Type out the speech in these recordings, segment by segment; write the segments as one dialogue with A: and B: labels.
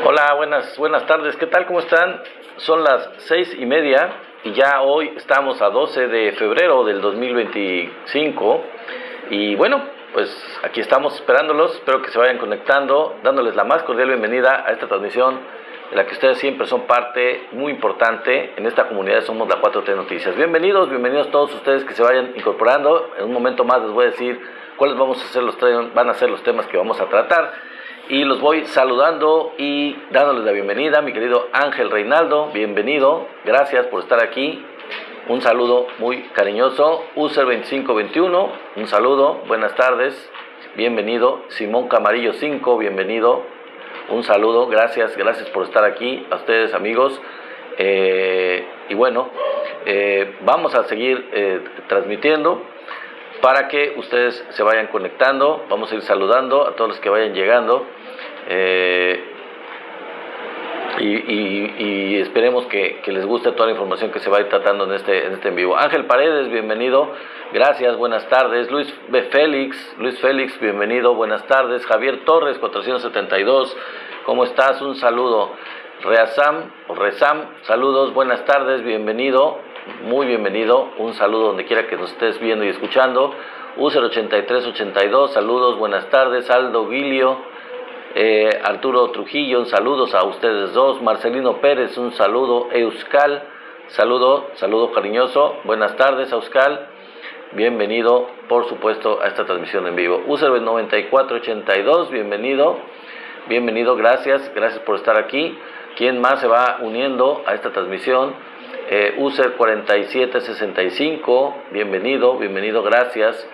A: Hola, buenas tardes, ¿qué tal? ¿Cómo están? Son las 6:30 y ya hoy estamos a 12 de febrero del 2025 y bueno, pues aquí estamos esperándolos, espero que se vayan conectando, dándoles la más cordial bienvenida a esta transmisión de la que ustedes siempre son parte muy importante en esta comunidad. Somos la 4T Noticias. Bienvenidos todos ustedes que se vayan incorporando. En un momento más les voy a decir cuáles van a ser los temas que vamos a tratar. Y los voy saludando y dándoles la bienvenida. Mi querido Ángel Reinaldo, bienvenido, gracias por estar aquí. Un saludo muy cariñoso. User 2521, un saludo, buenas tardes, bienvenido. Simón Camarillo 5, bienvenido, un saludo, gracias por estar aquí. A ustedes, amigos. Y bueno, vamos a seguir transmitiendo para que ustedes se vayan conectando. Vamos a ir saludando a todos los que vayan llegando. Y esperemos que les guste toda la información que se va a ir tratando en este en vivo. Ángel Paredes, bienvenido, gracias, buenas tardes. Luis Félix, bienvenido, buenas tardes. Javier Torres, 472, ¿cómo estás? Un saludo. Rezam, saludos, buenas tardes, bienvenido, muy bienvenido, un saludo donde quiera que nos estés viendo y escuchando. User 8382, saludos, buenas tardes. Aldo Guilio, Arturo Trujillo, saludos a ustedes dos. Marcelino Pérez, un saludo. Euskal, saludo cariñoso, buenas tardes Euskal, bienvenido por supuesto a esta transmisión en vivo. User 9482, bienvenido, gracias por estar aquí. ¿Quién más se va uniendo a esta transmisión? User 4765, bienvenido, gracias.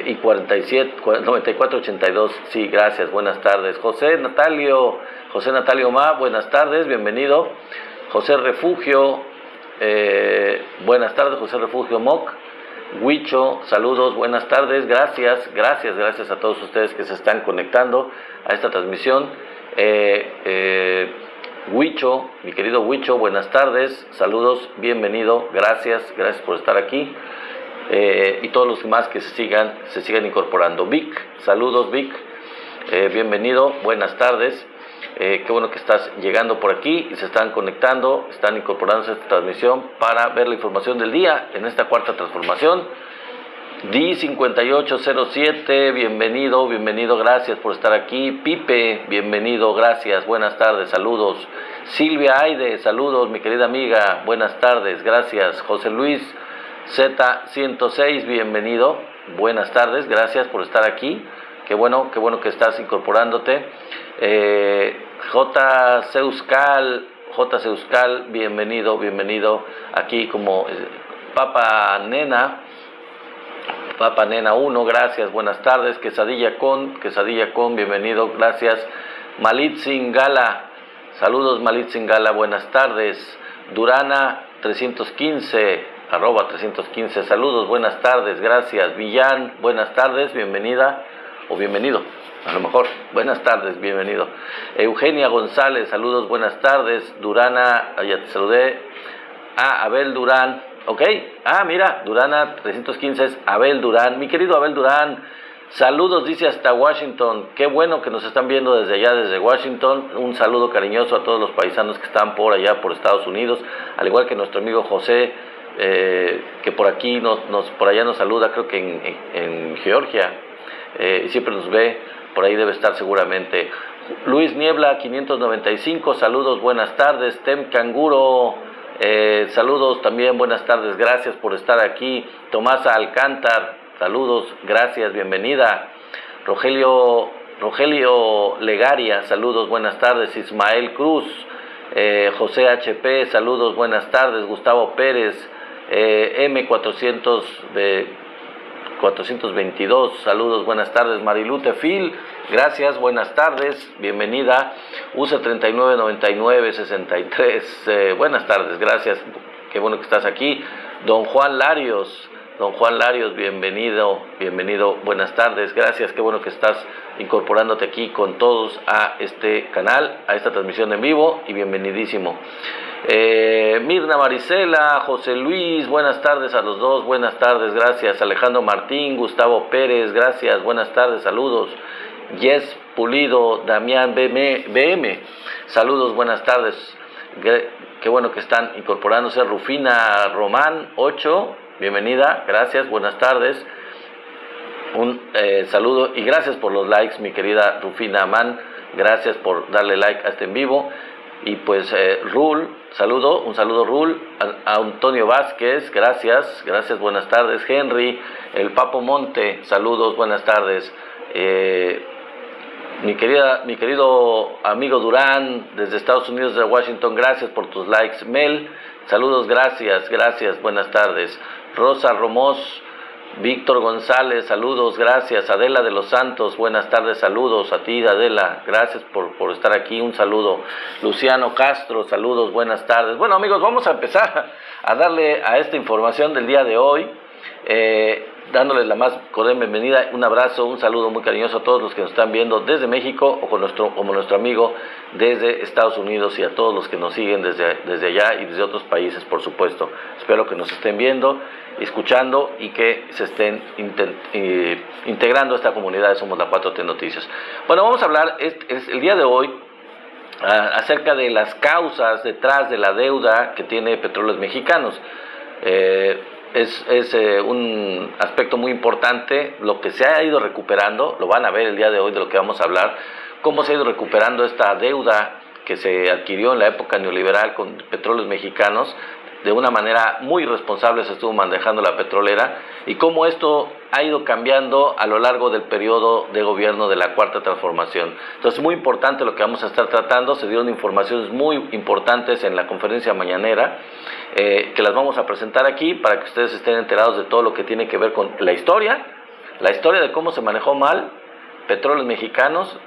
A: Y 9482, sí, gracias, buenas tardes. José Natalio Ma, buenas tardes, bienvenido. José Refugio, buenas tardes. José Refugio Moc. Huicho, saludos, buenas tardes, gracias a todos ustedes que se están conectando a esta transmisión. Huicho, mi querido Huicho, buenas tardes, saludos, bienvenido, gracias por estar aquí. Y todos los demás que se sigan incorporando. Vic, saludos Vic, bienvenido, buenas tardes. Qué bueno que estás llegando por aquí y se están conectando, están incorporándose a esta transmisión para ver la información del día en esta cuarta transformación. D5807, bienvenido, gracias por estar aquí. Pipe, bienvenido, gracias, buenas tardes, saludos. Silvia Aide, saludos, mi querida amiga, buenas tardes, gracias. José Luis Z106, bienvenido, buenas tardes, gracias por estar aquí. Qué bueno que estás incorporándote. J. Seuscal, bienvenido aquí como Papa Nena 1, gracias, buenas tardes. Quesadilla con, bienvenido, gracias. Malitzin Gala, saludos Malitzin Gala, buenas tardes. Durana 315, @ 315, saludos, buenas tardes, gracias. Villán, buenas tardes, bienvenida o bienvenido, a lo mejor, buenas tardes, bienvenido. Eugenia González, saludos, buenas tardes. Durana, ya te saludé. Abel Durán, ok, mira, Durana 315 es Abel Durán, mi querido Abel Durán, saludos, dice hasta Washington. Qué bueno que nos están viendo desde allá, desde Washington. Un saludo cariñoso a todos los paisanos que están por allá, por Estados Unidos, al igual que nuestro amigo José, que por aquí por allá nos saluda, creo que en Georgia, y siempre nos ve, por ahí debe estar seguramente. Luis Niebla 595, saludos, buenas tardes. Tem Canguro, saludos también, buenas tardes, gracias por estar aquí. Tomasa Alcántar, saludos, gracias, bienvenida. Rogelio Legaria, saludos, buenas tardes. Ismael Cruz, José HP, saludos, buenas tardes. Gustavo Pérez, M422, saludos, buenas tardes. Marilu Tefil, gracias, buenas tardes, bienvenida. USA 399963, buenas tardes, gracias, qué bueno que estás aquí. Don Juan Larios, bienvenido, buenas tardes, gracias, qué bueno que estás incorporándote aquí con todos a este canal, a esta transmisión en vivo, y bienvenidísimo. Mirna Marisela, José Luis, buenas tardes a los dos, buenas tardes, gracias. Alejandro Martín, Gustavo Pérez, gracias, buenas tardes, saludos. Yes Pulido, Damián BM, saludos, buenas tardes. Qué bueno que están incorporándose. Rufina Román 8, bienvenida, gracias, buenas tardes. Un saludo y gracias por los likes, mi querida Rufina Amán, gracias por darle like a este en vivo. Y pues Rul, un saludo Rul, a Antonio Vázquez, gracias, buenas tardes. Henry, el Papo Monte, saludos, buenas tardes. Mi querido amigo Durán, desde Estados Unidos, de Washington, gracias por tus likes. Mel, saludos, gracias, buenas tardes. Rosa Romós, Víctor González, saludos, gracias. Adela de los Santos, buenas tardes, saludos a ti, Adela, gracias por estar aquí, un saludo. Luciano Castro, saludos, buenas tardes. Bueno, amigos, vamos a empezar a darle a esta información del día de hoy, dándoles la más cordial bienvenida, un abrazo, un saludo muy cariñoso a todos los que nos están viendo desde México o como nuestro amigo desde Estados Unidos, y a todos los que nos siguen desde allá y desde otros países, por supuesto. Espero que nos estén viendo, escuchando y que se estén integrando a esta comunidad de Somos la 4T Noticias. Bueno, vamos a hablar el día de hoy acerca de las causas detrás de la deuda que tiene Petróleos Mexicanos. Es un aspecto muy importante lo que se ha ido recuperando, lo van a ver el día de hoy de lo que vamos a hablar, cómo se ha ido recuperando esta deuda que se adquirió en la época neoliberal con Petróleos Mexicanos. De una manera muy responsable se estuvo manejando la petrolera, y cómo esto ha ido cambiando a lo largo del periodo de gobierno de la Cuarta Transformación. Entonces, muy importante lo que vamos a estar tratando. Se dieron informaciones muy importantes en la conferencia mañanera, que las vamos a presentar aquí para que ustedes estén enterados de todo lo que tiene que ver con la historia de cómo se manejó mal Petróleos Mexicanos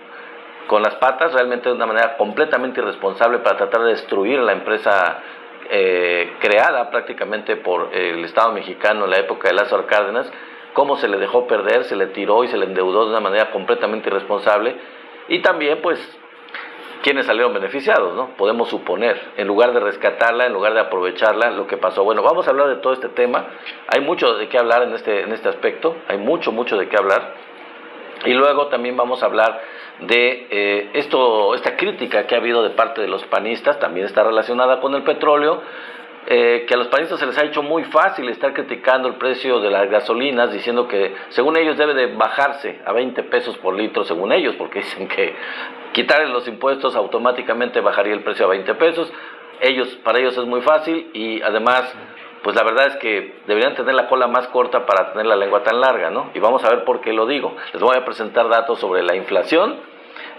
A: con las patas, realmente de una manera completamente irresponsable, para tratar de destruir la empresa creada prácticamente por el Estado mexicano en la época de Lázaro Cárdenas. Cómo se le dejó perder, se le tiró y se le endeudó de una manera completamente irresponsable, y también pues quienes salieron beneficiados, ¿no? Podemos suponer, en lugar de rescatarla, en lugar de aprovecharla, lo que pasó. Bueno, vamos a hablar de todo este tema. Hay mucho de qué hablar en este aspecto, hay mucho de qué hablar. Y luego también vamos a hablar de esta crítica que ha habido de parte de los panistas, también está relacionada con el petróleo, que a los panistas se les ha hecho muy fácil estar criticando el precio de las gasolinas, diciendo que según ellos debe de bajarse a 20 pesos por litro, según ellos, porque dicen que quitarle los impuestos automáticamente bajaría el precio a 20 pesos. Para ellos es muy fácil, y además pues la verdad es que deberían tener la cola más corta para tener la lengua tan larga, ¿no? Y vamos a ver por qué lo digo. Les voy a presentar datos sobre la inflación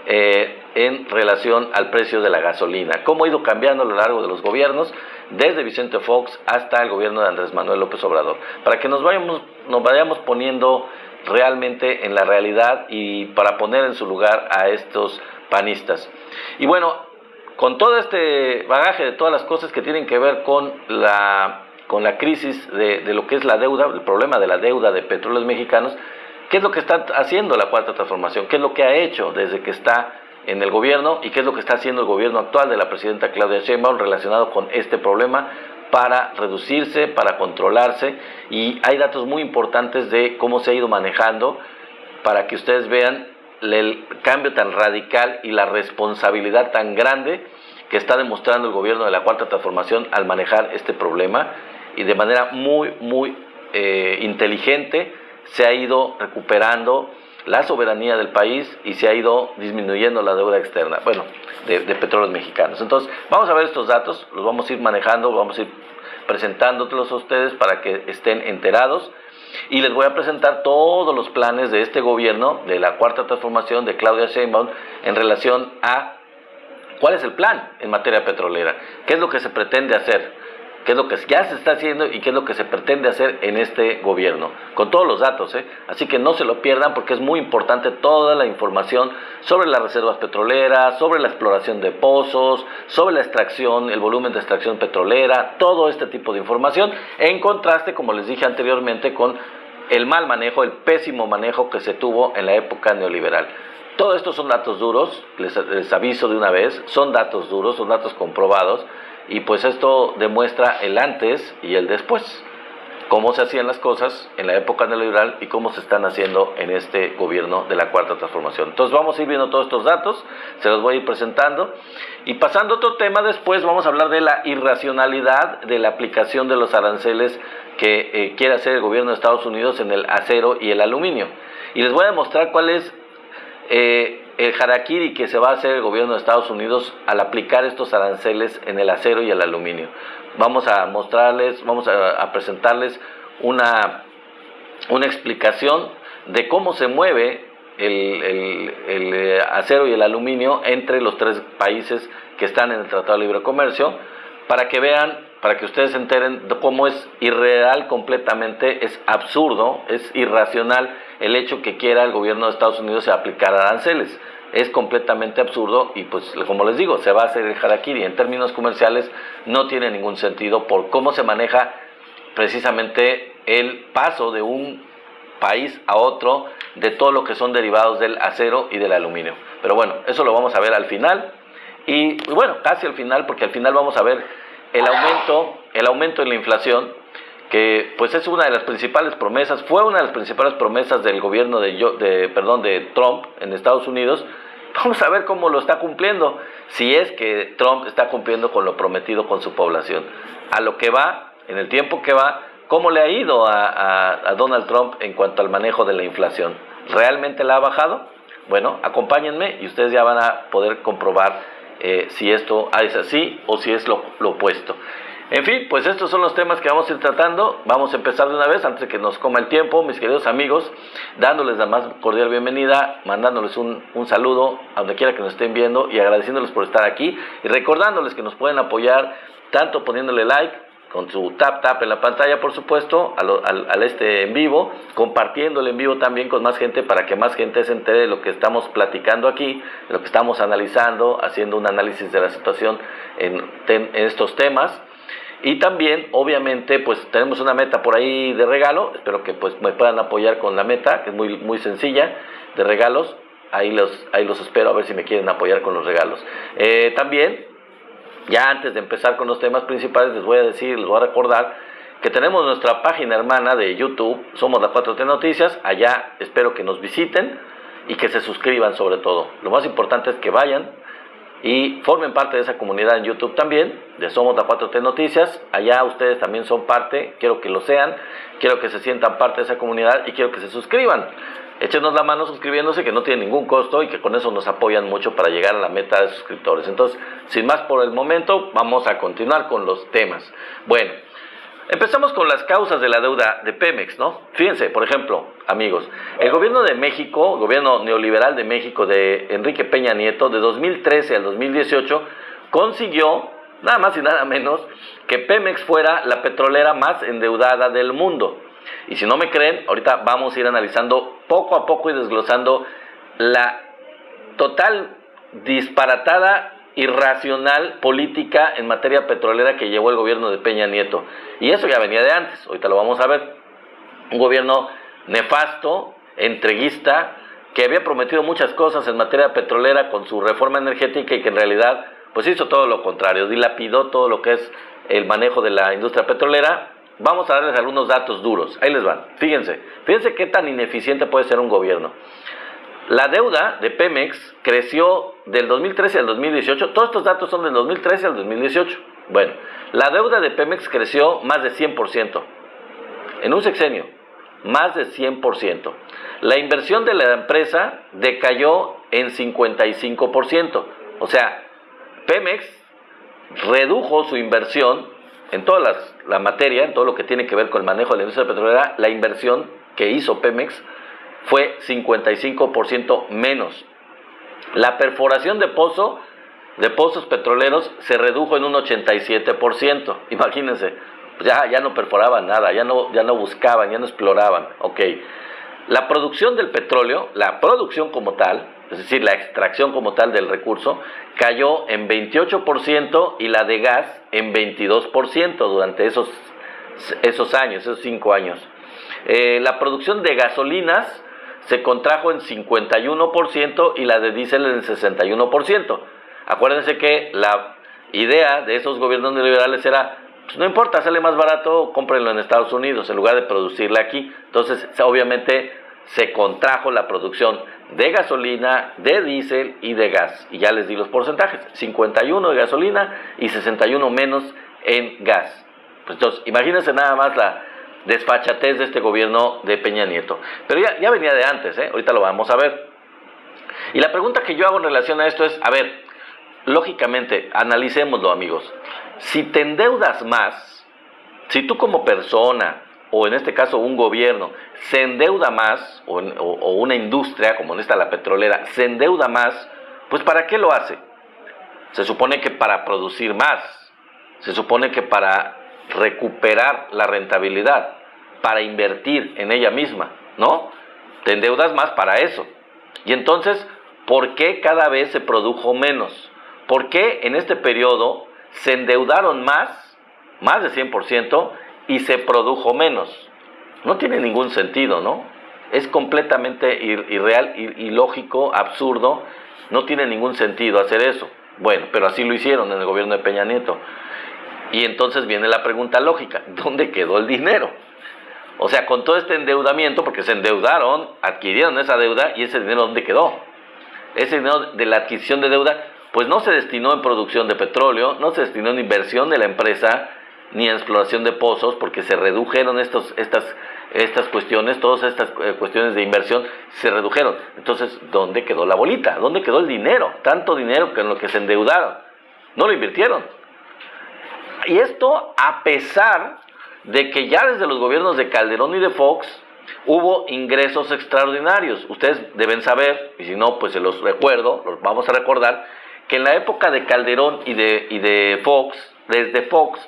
A: en relación al precio de la gasolina, cómo ha ido cambiando a lo largo de los gobiernos, desde Vicente Fox hasta el gobierno de Andrés Manuel López Obrador, para que nos vayamos poniendo realmente en la realidad y para poner en su lugar a estos panistas. Y bueno, con todo este bagaje de todas las cosas que tienen que ver con la crisis de lo que es la deuda, el problema de la deuda de Petróleos Mexicanos, ¿qué es lo que está haciendo la Cuarta Transformación? ¿Qué es lo que ha hecho desde que está en el gobierno? ¿Y qué es lo que está haciendo el gobierno actual de la presidenta Claudia Sheinbaum relacionado con este problema, para reducirse, para controlarse? Y hay datos muy importantes de cómo se ha ido manejando, para que ustedes vean el cambio tan radical y la responsabilidad tan grande que está demostrando el gobierno de la Cuarta Transformación al manejar este problema, y de manera muy inteligente se ha ido recuperando la soberanía del país y se ha ido disminuyendo la deuda externa, de Petróleos Mexicanos. Entonces, vamos a ver estos datos, los vamos a ir manejando, vamos a ir presentándolos a ustedes para que estén enterados, y les voy a presentar todos los planes de este gobierno, de la Cuarta Transformación, de Claudia Sheinbaum, en relación a cuál es el plan en materia petrolera, qué es lo que se pretende hacer, qué es lo que ya se está haciendo y qué es lo que se pretende hacer en este gobierno, con todos los datos, Así que no se lo pierdan, porque es muy importante toda la información sobre las reservas petroleras, sobre la exploración de pozos, sobre la extracción, el volumen de extracción petrolera, todo este tipo de información, en contraste, como les dije anteriormente, con el mal manejo, el pésimo manejo que se tuvo en la época neoliberal. Todo esto son datos duros, les aviso de una vez, son datos duros, son datos comprobados, y pues esto demuestra el antes y el después. cómo se hacían las cosas en la época neoliberal y cómo se están haciendo en este gobierno de la Cuarta Transformación. Entonces vamos a ir viendo todos estos datos, se los voy a ir presentando. Y pasando a otro tema, después vamos a hablar de la irracionalidad de la aplicación de los aranceles que quiere hacer el gobierno de Estados Unidos en el acero y el aluminio. Y les voy a demostrar cuál es el harakiri que se va a hacer el gobierno de Estados Unidos al aplicar estos aranceles en el acero y el aluminio. Vamos a mostrarles, vamos a presentarles una explicación de cómo se mueve el acero y el aluminio entre los tres países que están en el Tratado de Libre Comercio, para que vean, para que ustedes se enteren de cómo es irreal completamente, es absurdo, es irracional el hecho que quiera el gobierno de Estados Unidos aplicar aranceles. Es completamente absurdo y pues como les digo, se va a hacer el harakiri. En términos comerciales no tiene ningún sentido por cómo se maneja precisamente el paso de un país a otro de todo lo que son derivados del acero y del aluminio. Pero bueno, eso lo vamos a ver al final y bueno, casi al final, porque al final vamos a ver el aumento en la inflación, que pues es una de las principales promesas, fue una de las principales promesas del gobierno de Trump en Estados Unidos. Vamos a ver cómo lo está cumpliendo, si es que Trump está cumpliendo con lo prometido con su población. A lo que va, en el tiempo que va, cómo le ha ido a Donald Trump en cuanto al manejo de la inflación. ¿Realmente la ha bajado? Bueno, acompáñenme y ustedes ya van a poder comprobar si esto es así o si es lo opuesto. En fin, pues estos son los temas que vamos a ir tratando. Vamos a empezar de una vez, antes de que nos coma el tiempo, mis queridos amigos, dándoles la más cordial bienvenida, mandándoles un saludo a donde quiera que nos estén viendo y agradeciéndoles por estar aquí y recordándoles que nos pueden apoyar tanto poniéndole like, con su tap en la pantalla, por supuesto, al en vivo, compartiendo el en vivo también con más gente para que más gente se entere de lo que estamos platicando aquí, de lo que estamos analizando, haciendo un análisis de la situación en estos temas. Y también, obviamente, pues tenemos una meta por ahí de regalo. Espero que pues me puedan apoyar con la meta, que es muy, muy sencilla, de regalos. Ahí los espero a ver si me quieren apoyar con los regalos. También, ya antes de empezar con los temas principales, les voy a recordar que tenemos nuestra página hermana de YouTube, Somos la 4T Noticias. Allá espero que nos visiten y que se suscriban sobre todo. Lo más importante es que vayan y formen parte de esa comunidad en YouTube también, de Somos la 4T Noticias. Allá ustedes también son parte, quiero que lo sean, quiero que se sientan parte de esa comunidad y quiero que se suscriban. Échenos la mano suscribiéndose, que no tiene ningún costo y que con eso nos apoyan mucho para llegar a la meta de suscriptores. Entonces, sin más por el momento, vamos a continuar con los temas. Bueno, empezamos con las causas de la deuda de Pemex, ¿no? Fíjense, por ejemplo, amigos, el gobierno de México, gobierno neoliberal de México de Enrique Peña Nieto, de 2013 al 2018, consiguió, nada más y nada menos, que Pemex fuera la petrolera más endeudada del mundo. Y si no me creen, ahorita vamos a ir analizando poco a poco y desglosando la total disparatada, irracional política en materia petrolera que llevó el gobierno de Peña Nieto. Y eso ya venía de antes, ahorita lo vamos a ver. Un gobierno nefasto, entreguista, que había prometido muchas cosas en materia petrolera con su reforma energética y que en realidad pues hizo todo lo contrario, dilapidó todo lo que es el manejo de la industria petrolera. Vamos a darles algunos datos duros, ahí les van. Fíjense qué tan ineficiente puede ser un gobierno. La deuda de Pemex creció del 2013 al 2018, todos estos datos son del 2013 al 2018. Bueno, la deuda de Pemex creció más de 100%, en un sexenio, más de 100%. La inversión de la empresa decayó en 55%, o sea, Pemex redujo su inversión en toda la materia, en todo lo que tiene que ver con el manejo de la industria petrolera. La inversión que hizo Pemex fue 55% menos. La perforación de pozos petroleros se redujo en un 87%. Imagínense, ya no perforaban nada, ya no buscaban, ya no exploraban. Ok. La producción del petróleo, la producción como tal, es decir, la extracción como tal del recurso, cayó en 28% y la de gas en 22% durante esos años, esos 5 años. La producción de gasolinas se contrajo en 51% y la de diésel en 61%. Acuérdense que la idea de esos gobiernos neoliberales era Pues no importa, sale más barato, cómprenlo en Estados Unidos en lugar de producirla aquí. Entonces, obviamente, se contrajo la producción de gasolina, de diésel y de gas. Y ya les di los porcentajes, 51 de gasolina y 61 menos en gas. Pues entonces, imagínense nada más la desfachatez de este gobierno de Peña Nieto. Pero ya venía de antes, ahorita lo vamos a ver. Y la pregunta que yo hago en relación a esto es, a ver, lógicamente, analicémoslo, amigos. Si te endeudas más, si tú como persona, o en este caso un gobierno, se endeuda más, o una industria, como en esta la petrolera, se endeuda más, pues ¿para qué lo hace? Se supone que para producir más, se supone que para recuperar la rentabilidad, para invertir en ella misma, ¿no? Te endeudas más para eso. Y entonces, ¿por qué cada vez se produjo menos? ¿Por qué en este periodo se endeudaron más de 100%, y se produjo menos? No tiene ningún sentido, ¿no? Es completamente irreal, ilógico, absurdo. No tiene ningún sentido hacer eso. Bueno, pero así lo hicieron en el gobierno de Peña Nieto. Y entonces viene la pregunta lógica, ¿dónde quedó el dinero? O sea, con todo este endeudamiento, porque se endeudaron, adquirieron esa deuda, y ese dinero ¿dónde quedó? Ese dinero de la adquisición de deuda, pues no se destinó en producción de petróleo, no se destinó en inversión de la empresa, ni en exploración de pozos, porque se redujeron estas cuestiones, todas estas cuestiones de inversión se redujeron. Entonces, ¿dónde quedó la bolita? ¿Dónde quedó el dinero? Tanto dinero que en lo que se endeudaron. No lo invirtieron. Y esto a pesar de que ya desde los gobiernos de Calderón y de Fox hubo ingresos extraordinarios. Ustedes deben saber, y si no, pues se los recuerdo, los vamos a recordar, que en la época de Calderón y de Fox, desde Fox,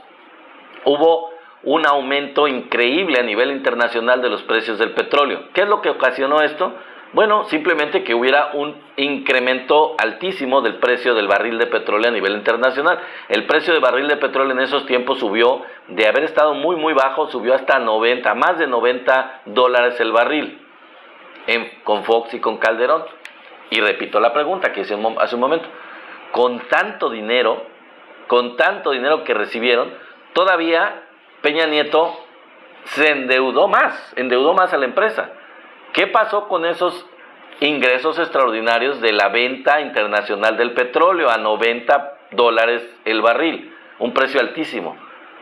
A: hubo un aumento increíble a nivel internacional de los precios del petróleo. ¿Qué es lo que ocasionó esto? Bueno, simplemente que hubiera un incremento altísimo del precio del barril de petróleo a nivel internacional. El precio del barril de petróleo en esos tiempos subió, de haber estado muy bajo, subió hasta más de $90 el barril, con Fox y con Calderón. Y repito la pregunta que hice hace un momento. Con tanto dinero que recibieron, todavía Peña Nieto se endeudó más a la empresa. ¿Qué pasó con esos ingresos extraordinarios de la venta internacional del petróleo a $90 el barril? Un precio altísimo.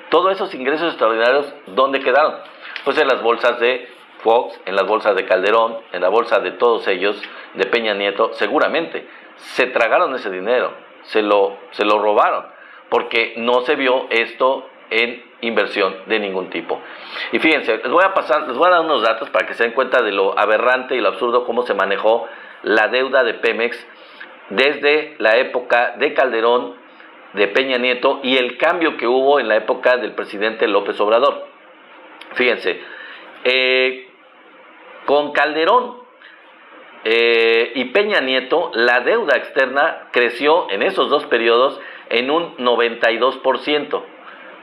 A: Todos esos ingresos extraordinarios, ¿dónde quedaron? Pues en las bolsas de Fox, en las bolsas de Calderón, en la bolsa de todos ellos, de Peña Nieto, seguramente. Se tragaron ese dinero, se lo robaron, porque no se vio esto en inversión de ningún tipo. Y fíjense, les voy a dar unos datos para que se den cuenta de lo aberrante y lo absurdo cómo se manejó la deuda de Pemex desde la época de Calderón, de Peña Nieto, y el cambio que hubo en la época del presidente López Obrador. Fíjense, con Calderón y Peña Nieto, la deuda externa creció en esos dos periodos en un 92%,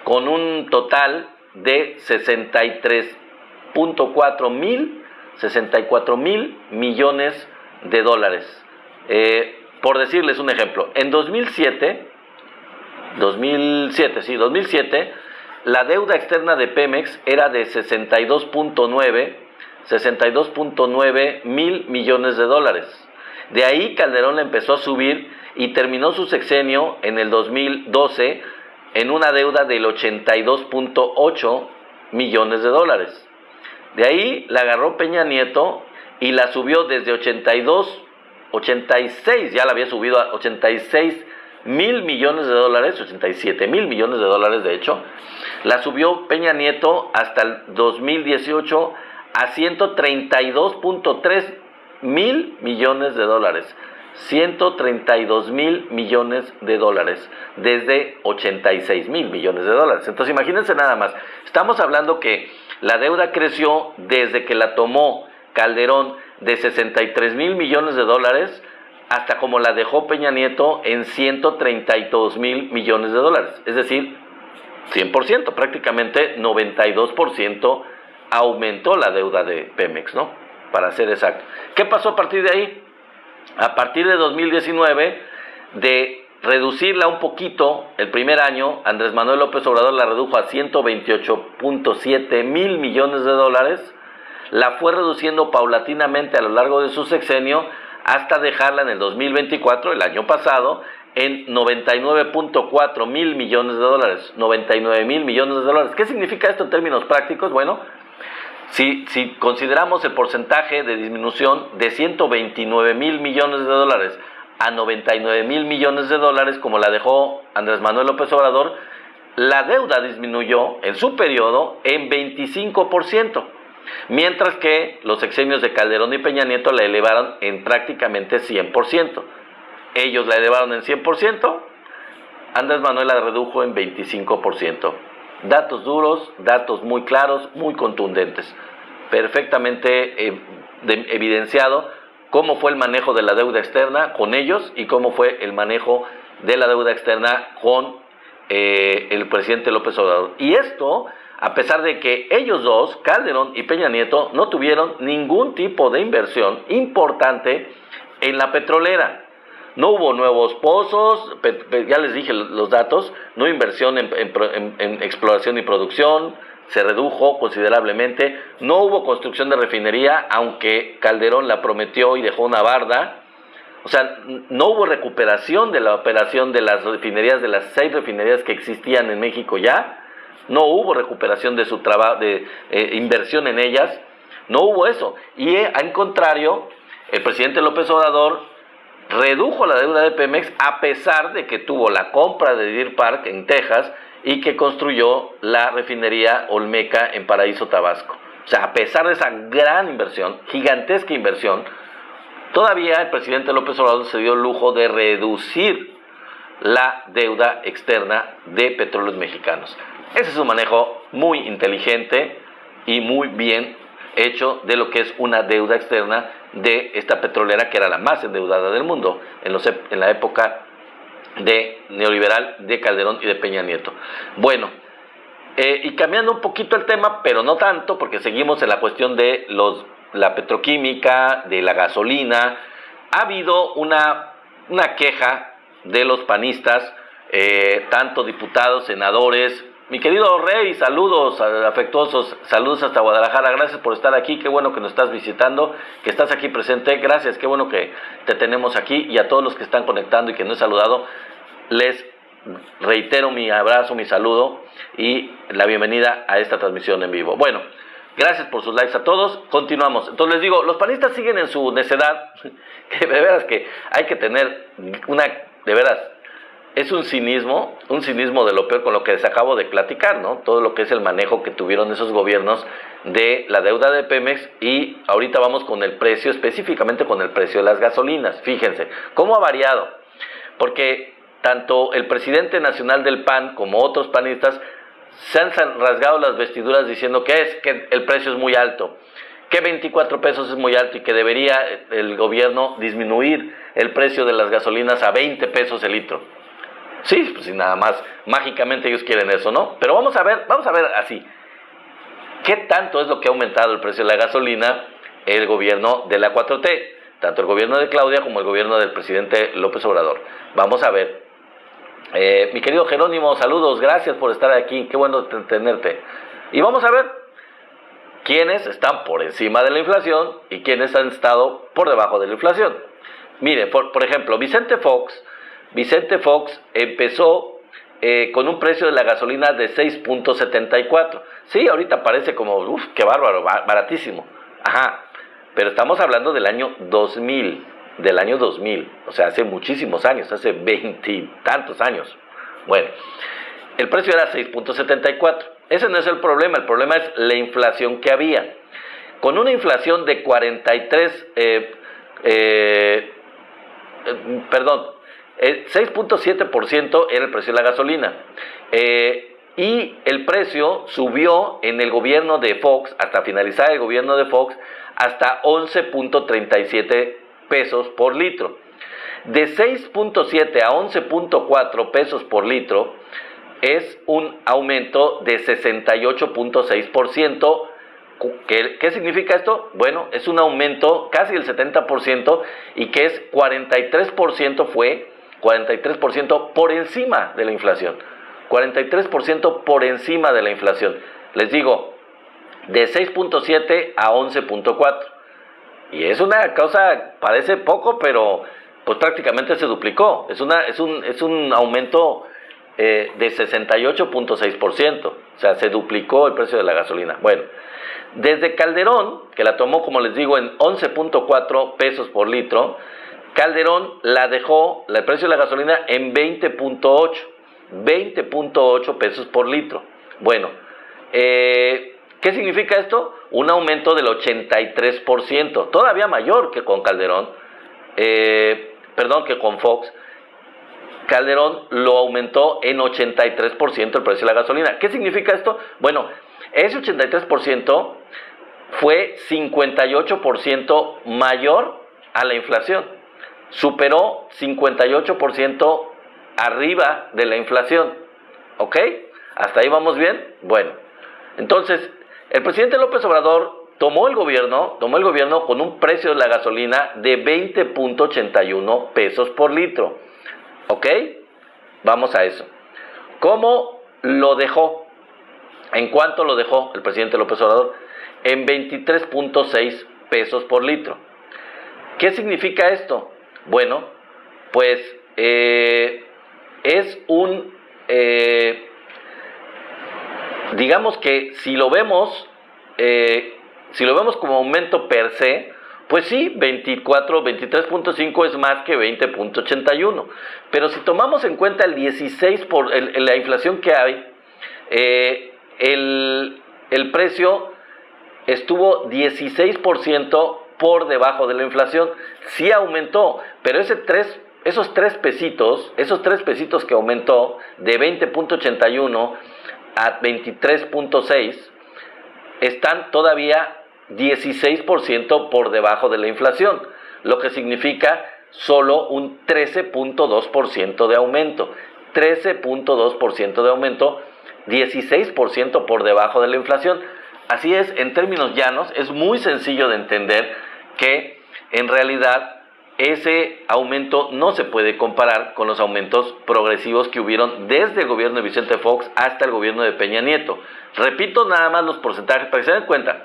A: con un total de 64 mil millones de dólares. Por decirles un ejemplo, en 2007, la deuda externa de Pemex era de 62.9 mil millones de dólares. De ahí Calderón la empezó a subir y terminó su sexenio en el 2012 en una deuda del 82.8 millones de dólares. De ahí la agarró Peña Nieto y la subió desde 86, ya la había subido a 86 mil millones de dólares, 87 mil millones de dólares de hecho. La subió Peña Nieto hasta el 2018 a 132.3 mil millones de dólares. 132 mil millones de dólares desde 86 mil millones de dólares. Entonces imagínense nada más, estamos hablando que la deuda creció desde que la tomó Calderón de 63 mil millones de dólares hasta como la dejó Peña Nieto en 132 mil millones de dólares, es decir, 100%, prácticamente 92% aumentó la deuda de Pemex, ¿no? Para ser exacto. ¿Qué pasó a partir de ahí? A partir de 2019, de reducirla un poquito, el primer año, Andrés Manuel López Obrador la redujo a 128.7 mil millones de dólares, la fue reduciendo paulatinamente a lo largo de su sexenio hasta dejarla en el 2024, el año pasado, en 99.4 mil millones de dólares, 99 mil millones de dólares. ¿Qué significa esto en términos prácticos? Bueno, si consideramos el porcentaje de disminución de 129 mil millones de dólares a 99 mil millones de dólares, como la dejó Andrés Manuel López Obrador, la deuda disminuyó en su periodo en 25%, mientras que los sexenios de Calderón y Peña Nieto la elevaron en prácticamente 100%. Ellos la elevaron en 100%, Andrés Manuel la redujo en 25%. Datos duros, datos muy claros, muy contundentes. Perfectamente evidenciado cómo fue el manejo de la deuda externa con ellos y cómo fue el manejo de la deuda externa con el presidente López Obrador. Y esto, a pesar de que ellos dos, Calderón y Peña Nieto, no tuvieron ningún tipo de inversión importante en la petrolera. No hubo nuevos pozos, ya les dije los datos, no inversión en exploración y producción, se redujo considerablemente, no hubo construcción de refinería, aunque Calderón la prometió y dejó una barda, o sea, no hubo recuperación de la operación de las refinerías, de las 6 refinerías que existían en México ya, no hubo recuperación de su trabajo, de inversión en ellas, no hubo eso, y al contrario, el presidente López Obrador redujo la deuda de Pemex a pesar de que tuvo la compra de Deer Park en Texas y que construyó la refinería Olmeca en Paraíso, Tabasco. O sea, a pesar de esa gran inversión, gigantesca inversión, todavía el presidente López Obrador se dio el lujo de reducir la deuda externa de Petróleos Mexicanos. Ese es un manejo muy inteligente y muy bien hecho de lo que es una deuda externa de esta petrolera que era la más endeudada del mundo en la época de neoliberal de Calderón y de Peña Nieto. Bueno, y cambiando un poquito el tema, pero no tanto, porque seguimos en la cuestión de la petroquímica, de la gasolina. Ha habido una queja de los panistas, tanto diputados, senadores. Mi querido Rey, saludos afectuosos, saludos hasta Guadalajara, gracias por estar aquí, qué bueno que nos estás visitando, que estás aquí presente, gracias, qué bueno que te tenemos aquí, y a todos los que están conectando y que no he saludado, les reitero mi abrazo, mi saludo y la bienvenida a esta transmisión en vivo. Bueno, gracias por sus likes a todos, continuamos. Entonces les digo, los panistas siguen en su necedad, que de veras que hay que tener de veras, es un cinismo de lo peor con lo que les acabo de platicar, ¿no? Todo lo que es el manejo que tuvieron esos gobiernos de la deuda de Pemex, y ahorita vamos con el precio, específicamente con el precio de las gasolinas. Fíjense, cómo ha variado, porque tanto el presidente nacional del PAN como otros panistas se han rasgado las vestiduras diciendo que el precio es muy alto, que 24 pesos es muy alto y que debería el gobierno disminuir el precio de las gasolinas a 20 pesos el litro. Sí, pues nada más, mágicamente ellos quieren eso, ¿no? Pero vamos a ver así, ¿qué tanto es lo que ha aumentado el precio de la gasolina el gobierno de la 4T? Tanto el gobierno de Claudia como el gobierno del presidente López Obrador. Vamos a ver. Mi querido Jerónimo, saludos, gracias por estar aquí, qué bueno tenerte. Y vamos a ver quiénes están por encima de la inflación y quiénes han estado por debajo de la inflación. Mire, por ejemplo, Vicente Fox empezó con un precio de la gasolina de 6.74. Sí, ahorita parece como, qué bárbaro, baratísimo. Ajá, pero estamos hablando del año 2000, o sea, hace muchísimos años, hace 20 y tantos años. Bueno, el precio era 6.74. Ese no es el problema es la inflación que había. Con una inflación de 6.7% era el precio de la gasolina. Y el precio subió en el gobierno de Fox, hasta finalizar el gobierno de Fox, hasta 11.37 pesos por litro. De 6.7 a 11.4 pesos por litro es un aumento de 68.6%. ¿Qué significa esto? Bueno, es un aumento casi del 70%, y que es 43% fue 43% por encima de la inflación. 43% por encima de la inflación. Les digo, de 6.7 a 11.4. Y es una cosa, parece poco, pero pues prácticamente se duplicó. Es un aumento de 68.6%. O sea, se duplicó el precio de la gasolina. Bueno, desde Calderón, que la tomó, como les digo, en 11.4 pesos por litro, Calderón la dejó, el precio de la gasolina, en 20.8 pesos por litro. Bueno, ¿qué significa esto? Un aumento del 83%, todavía mayor que con Calderón, que con Fox. Calderón lo aumentó en 83% el precio de la gasolina. ¿Qué significa esto? Bueno, ese 83% fue 58% mayor a la inflación. Superó 58% arriba de la inflación. ¿Ok? ¿Hasta ahí vamos bien? Bueno, entonces, el presidente López Obrador tomó el gobierno con un precio de la gasolina de 20.81 pesos por litro. ¿Ok? Vamos a eso. ¿Cómo lo dejó? ¿En cuánto lo dejó el presidente López Obrador? En 23.6 pesos por litro. ¿Qué significa esto? Bueno, pues es digamos que si lo vemos como aumento per se, pues sí, 23.5 es más que 20.81. Pero si tomamos en cuenta el 16 la inflación que hay, el precio estuvo 16% por debajo de la inflación. Sí aumentó, pero esos tres pesitos que aumentó de 20.81 a 23.6 están todavía 16% por debajo de la inflación, lo que significa solo un 13.2% de aumento. 13.2% de aumento, 16% por debajo de la inflación. Así es, en términos llanos, es muy sencillo de entender que en realidad ese aumento no se puede comparar con los aumentos progresivos que hubieron desde el gobierno de Vicente Fox hasta el gobierno de Peña Nieto. Repito nada más los porcentajes para que se den cuenta.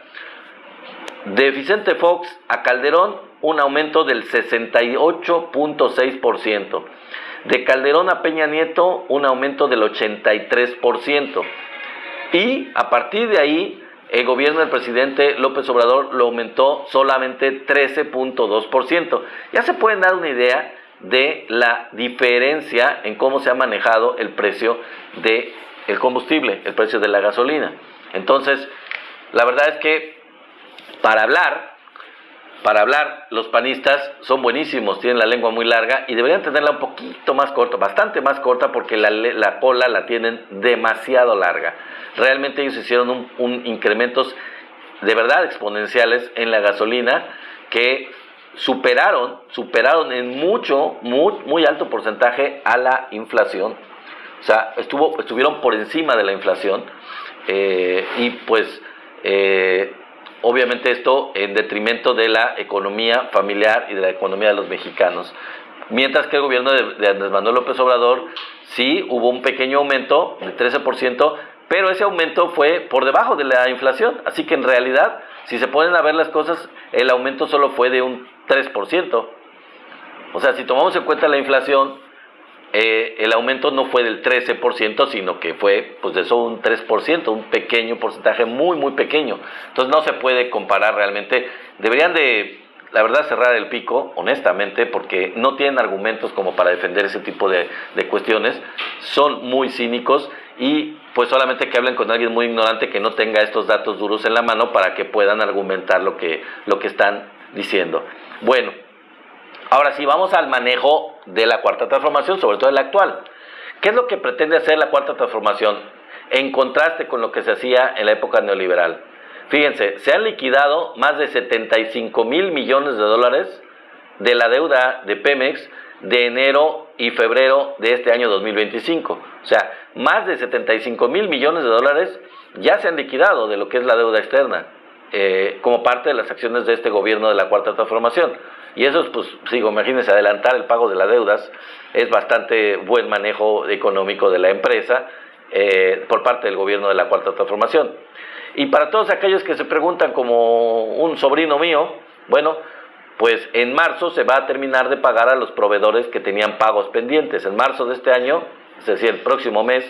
A: De Vicente Fox a Calderón, un aumento del 68.6%. De Calderón a Peña Nieto, un aumento del 83%. Y a partir de ahí, el gobierno del presidente López Obrador lo aumentó solamente 13.2%. Ya se pueden dar una idea de la diferencia en cómo se ha manejado el precio del combustible, el precio de la gasolina. Entonces, la verdad es que para hablar, los panistas son buenísimos, tienen la lengua muy larga y deberían tenerla un poquito más corta, bastante más corta, porque la cola la tienen demasiado larga. Realmente ellos hicieron incrementos de verdad exponenciales en la gasolina que superaron en muy alto porcentaje a la inflación. O sea, estuvieron por encima de la inflación y pues obviamente esto en detrimento de la economía familiar y de la economía de los mexicanos. Mientras que el gobierno de Andrés Manuel López Obrador sí hubo un pequeño aumento de 13%, pero ese aumento fue por debajo de la inflación. Así que en realidad, si se ponen a ver las cosas, el aumento solo fue de un 3%. O sea, si tomamos en cuenta la inflación, el aumento no fue del 13%, sino que fue pues de eso un 3%, un pequeño porcentaje, muy muy pequeño. Entonces no se puede comparar realmente. Deberían de, la verdad, cerrar el pico, honestamente, porque no tienen argumentos como para defender ese tipo de cuestiones. Son muy cínicos y pues solamente que hablen con alguien muy ignorante que no tenga estos datos duros en la mano para que puedan argumentar lo que están diciendo. Bueno, ahora sí, vamos al manejo de la Cuarta Transformación, sobre todo el actual. ¿Qué es lo que pretende hacer la Cuarta Transformación en contraste con lo que se hacía en la época neoliberal? Fíjense, se han liquidado más de 75,000 millones de dólares de la deuda de Pemex de enero y febrero de este año 2025. O sea, más de 75,000 millones de dólares ya se han liquidado de lo que es la deuda externa, como parte de las acciones de este gobierno de la Cuarta Transformación. Y eso, pues, sigo, imagínense, adelantar el pago de las deudas es bastante buen manejo económico de la empresa por parte del gobierno de la Cuarta Transformación. Y para todos aquellos que se preguntan, como un sobrino mío, bueno, pues en marzo se va a terminar de pagar a los proveedores que tenían pagos pendientes. En marzo de este año, es decir, el próximo mes,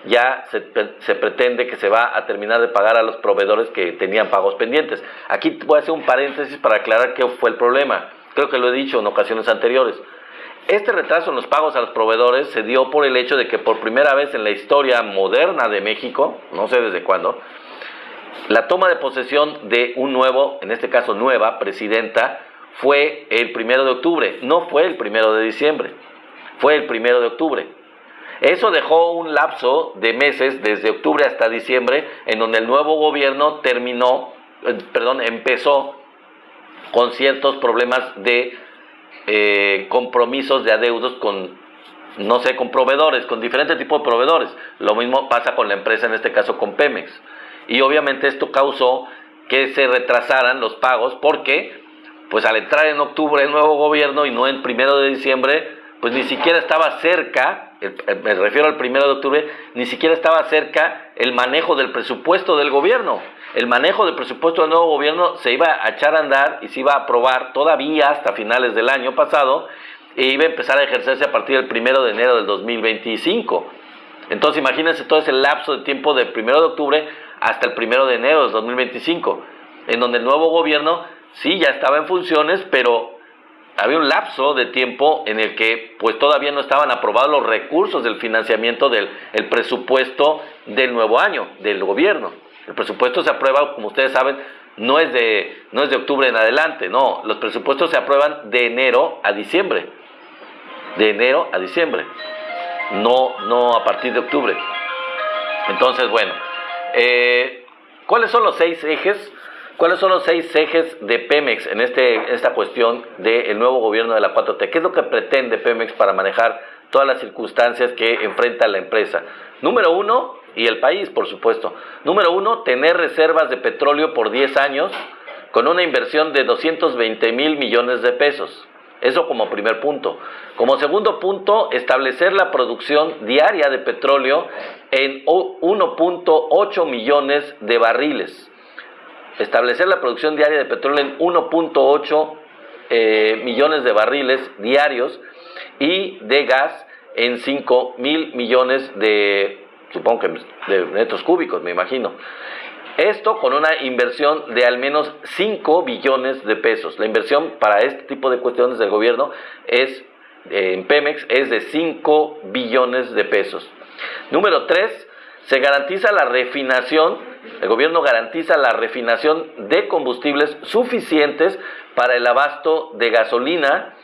A: ya se pretende que se va a terminar de pagar a los proveedores que tenían pagos pendientes. Aquí voy a hacer un paréntesis para aclarar qué fue el problema. Creo que lo he dicho en ocasiones anteriores. Este retraso en los pagos a los proveedores se dio por el hecho de que por primera vez en la historia moderna de México, no sé desde cuándo, la toma de posesión de un nuevo, en este caso nueva, presidenta, fue el 1 de octubre, no fue el 1 de diciembre, fue el 1 de octubre. Eso dejó un lapso de meses, desde octubre hasta diciembre, en donde el nuevo gobierno empezó con ciertos problemas de compromisos de adeudos con proveedores, con diferentes tipos de proveedores. Lo mismo pasa con la empresa, en este caso con Pemex. Y obviamente esto causó que se retrasaran los pagos porque, pues al entrar en octubre el nuevo gobierno y no en 1 de diciembre, pues ni siquiera estaba cerca, me refiero al 1 de octubre, ni siquiera estaba cerca el manejo del presupuesto del gobierno. El manejo del presupuesto del nuevo gobierno se iba a echar a andar y se iba a aprobar todavía hasta finales del año pasado e iba a empezar a ejercerse a partir del 1 de enero del 2025. Entonces imagínense todo ese lapso de tiempo del 1 de octubre hasta el 1 de enero del 2025, en donde el nuevo gobierno sí ya estaba en funciones, pero había un lapso de tiempo en el que pues todavía no estaban aprobados los recursos del financiamiento del presupuesto del nuevo año, del gobierno. El presupuesto se aprueba, como ustedes saben, no es de octubre en adelante, no, los presupuestos se aprueban de enero a diciembre, no a partir de octubre. Entonces, bueno, ¿cuáles son los 6 ejes? ¿Cuáles son los 6 ejes de Pemex en esta cuestión del nuevo gobierno de la 4T? ¿Qué es lo que pretende Pemex para manejar todas las circunstancias que enfrenta la empresa? Número 1, y el país, por supuesto. Número 1, tener reservas de petróleo por 10 años con una inversión de 220,000 millones de pesos. Eso como primer punto. Como segundo punto, establecer la producción diaria de petróleo en 1.8 millones de barriles. Establecer la producción diaria de petróleo en 1.8 millones de barriles diarios y de gas en 5,000 millones supongo que de metros cúbicos, me imagino. Esto con una inversión de al menos 5 billones de pesos. La inversión para este tipo de cuestiones del gobierno en Pemex es de 5 billones de pesos. Número 3, se garantiza la refinación, el gobierno garantiza la refinación de combustibles suficientes para el abasto de gasolina,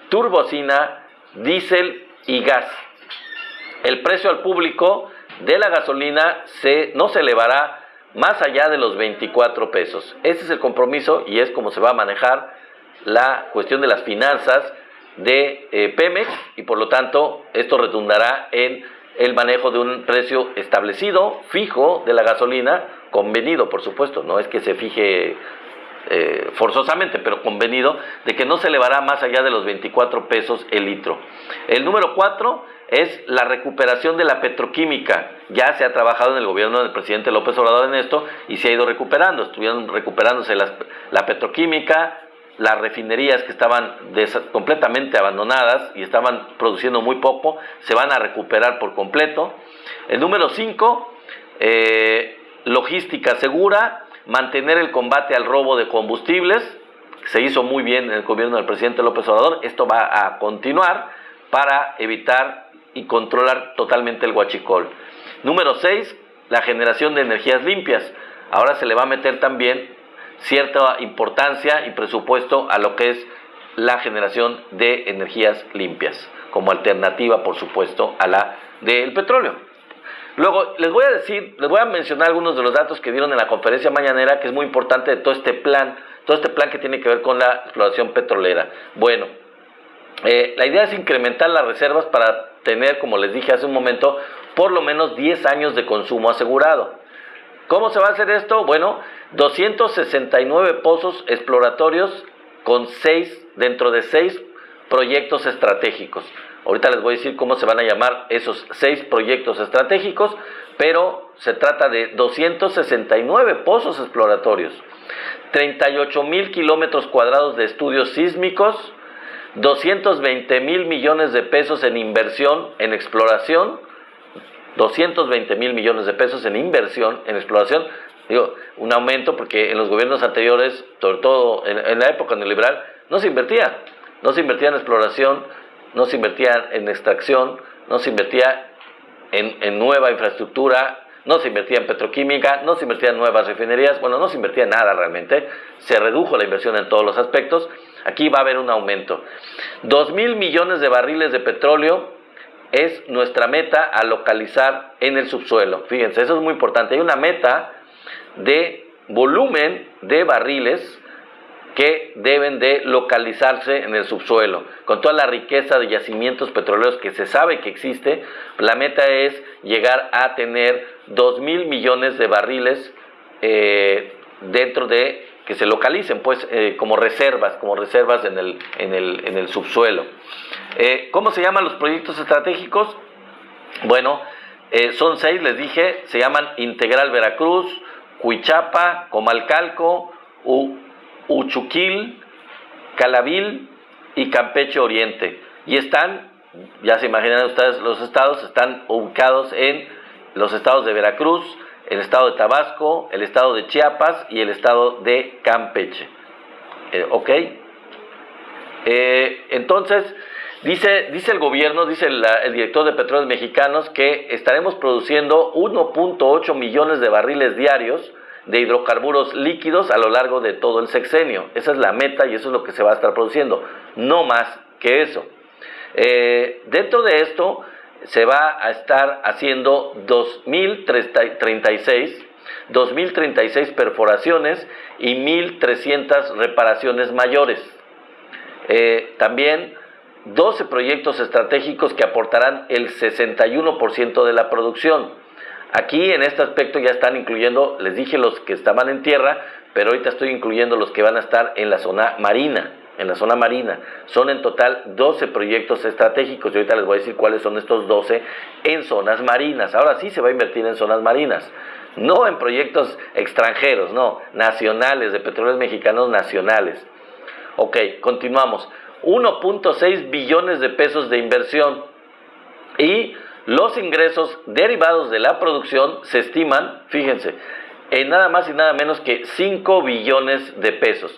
A: turbocina, diésel y gas. El precio al público de la gasolina no se elevará más allá de los 24 pesos. Ese es el compromiso y es como se va a manejar la cuestión de las finanzas de Pemex, y por lo tanto esto redundará en el manejo de un precio establecido, fijo de la gasolina, convenido por supuesto, no es que se fije forzosamente, pero convenido, de que no se elevará más allá de los 24 pesos el litro. El número 4 es la recuperación de la petroquímica. Ya se ha trabajado en el gobierno del presidente López Obrador en esto y se ha ido recuperando. Estuvieron recuperándose la petroquímica, las refinerías que estaban completamente abandonadas y estaban produciendo muy poco, se van a recuperar por completo. El número 5, logística segura, mantener el combate al robo de combustibles. Se hizo muy bien en el gobierno del presidente López Obrador. Esto va a continuar para evitar y controlar totalmente el huachicol. Número 6, la generación de energías limpias. Ahora se le va a meter también cierta importancia y presupuesto a lo que es la generación de energías limpias, como alternativa, por supuesto, a la del petróleo. Luego, les voy a mencionar algunos de los datos que dieron en la conferencia mañanera, que es muy importante de todo este plan que tiene que ver con la exploración petrolera. Bueno, la idea es incrementar las reservas para tener, como les dije hace un momento, por lo menos 10 años de consumo asegurado. ¿Cómo se va a hacer esto? Bueno, 269 pozos exploratorios dentro de 6 proyectos estratégicos. Ahorita les voy a decir cómo se van a llamar esos 6 proyectos estratégicos, pero se trata de 269 pozos exploratorios, 38,000 kilómetros cuadrados de estudios sísmicos, 220,000 millones de pesos en inversión en exploración, 220,000 millones de pesos en inversión en exploración. Digo, un aumento porque en los gobiernos anteriores, sobre todo en la época neoliberal, no se invertía en exploración, no se invertía en extracción, no se invertía en nueva infraestructura, no se invertía en petroquímica, no se invertía en nuevas refinerías, bueno, no se invertía en nada realmente, se redujo la inversión en todos los aspectos. Aquí va a haber un aumento. 2,000 millones de barriles de petróleo es nuestra meta a localizar en el subsuelo. Fíjense, eso es muy importante. Hay una meta de volumen de barriles que deben de localizarse en el subsuelo. Con toda la riqueza de yacimientos petroleros que se sabe que existe, la meta es llegar a tener 2,000 millones de barriles dentro de que se localicen, pues, como reservas en el subsuelo. ¿Cómo se llaman los proyectos estratégicos? Bueno, son 6, les dije, se llaman Integral Veracruz, Huichapa, Comalcalco, Uchuquil, Calavil y Campeche Oriente. Y están, ya se imaginan ustedes, los estados están ubicados en los estados de Veracruz, el estado de Tabasco, el estado de Chiapas y el estado de Campeche. ¿Ok? Entonces, dice el gobierno, dice el director de Petróleos Mexicanos, que estaremos produciendo 1.8 millones de barriles diarios de hidrocarburos líquidos a lo largo de todo el sexenio. Esa es la meta y eso es lo que se va a estar produciendo, no más que eso. Dentro de esto se va a estar haciendo 2,036 perforaciones y 1,300 reparaciones mayores. También 12 proyectos estratégicos que aportarán el 61% de la producción. Aquí en este aspecto ya están incluyendo, les dije los que estaban en tierra, pero ahorita estoy incluyendo los que van a estar en la zona marina. Son en total 12 proyectos estratégicos y ahorita les voy a decir cuáles son estos 12 en zonas marinas. Ahora sí se va a invertir en zonas marinas, no en proyectos extranjeros, no, nacionales, de Petróleos Mexicanos nacionales. Ok, continuamos. 1.6 billones de pesos de inversión y los ingresos derivados de la producción se estiman, fíjense, en nada más y nada menos que 5 billones de pesos.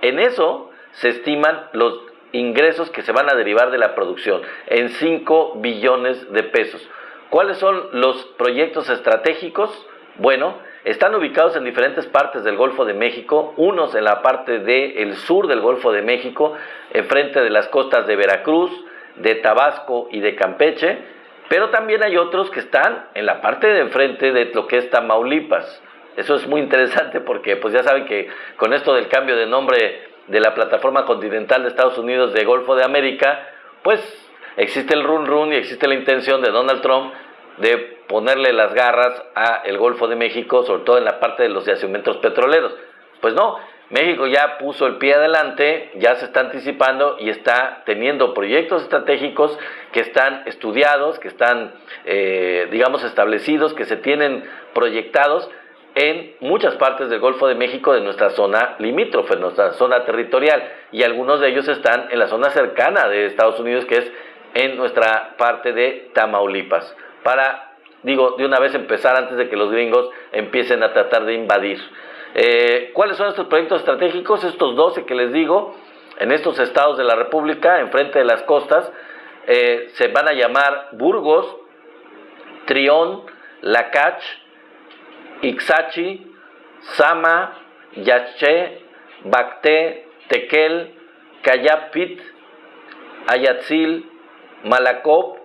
A: En eso se estiman los ingresos que se van a derivar de la producción, en 5 billones de pesos. ¿Cuáles son los proyectos estratégicos? Bueno, están ubicados en diferentes partes del Golfo de México, unos en la parte del sur del Golfo de México, enfrente de las costas de Veracruz, de Tabasco y de Campeche, pero también hay otros que están en la parte de enfrente de lo que es Tamaulipas. Eso es muy interesante porque pues ya saben que con esto del cambio de nombre de la plataforma continental de Estados Unidos de Golfo de América, pues existe el run run y existe la intención de Donald Trump de ponerle las garras a el Golfo de México, sobre todo en la parte de los yacimientos petroleros. Pues no, México ya puso el pie adelante, ya se está anticipando y está teniendo proyectos estratégicos que están estudiados, que están, establecidos, que se tienen proyectados en muchas partes del Golfo de México, de nuestra zona limítrofe, nuestra zona territorial, y algunos de ellos están en la zona cercana de Estados Unidos, que es en nuestra parte de Tamaulipas, para, de una vez empezar antes de que los gringos empiecen a tratar de invadir. ¿Cuáles son estos proyectos estratégicos? Estos 12 que les digo, en estos estados de la República, enfrente de las costas, se van a llamar Burgos, Trión, Lacach, Ixachi, Sama, Yaché, Bacté, Tequel, Cayapit, Ayatzil, Malacop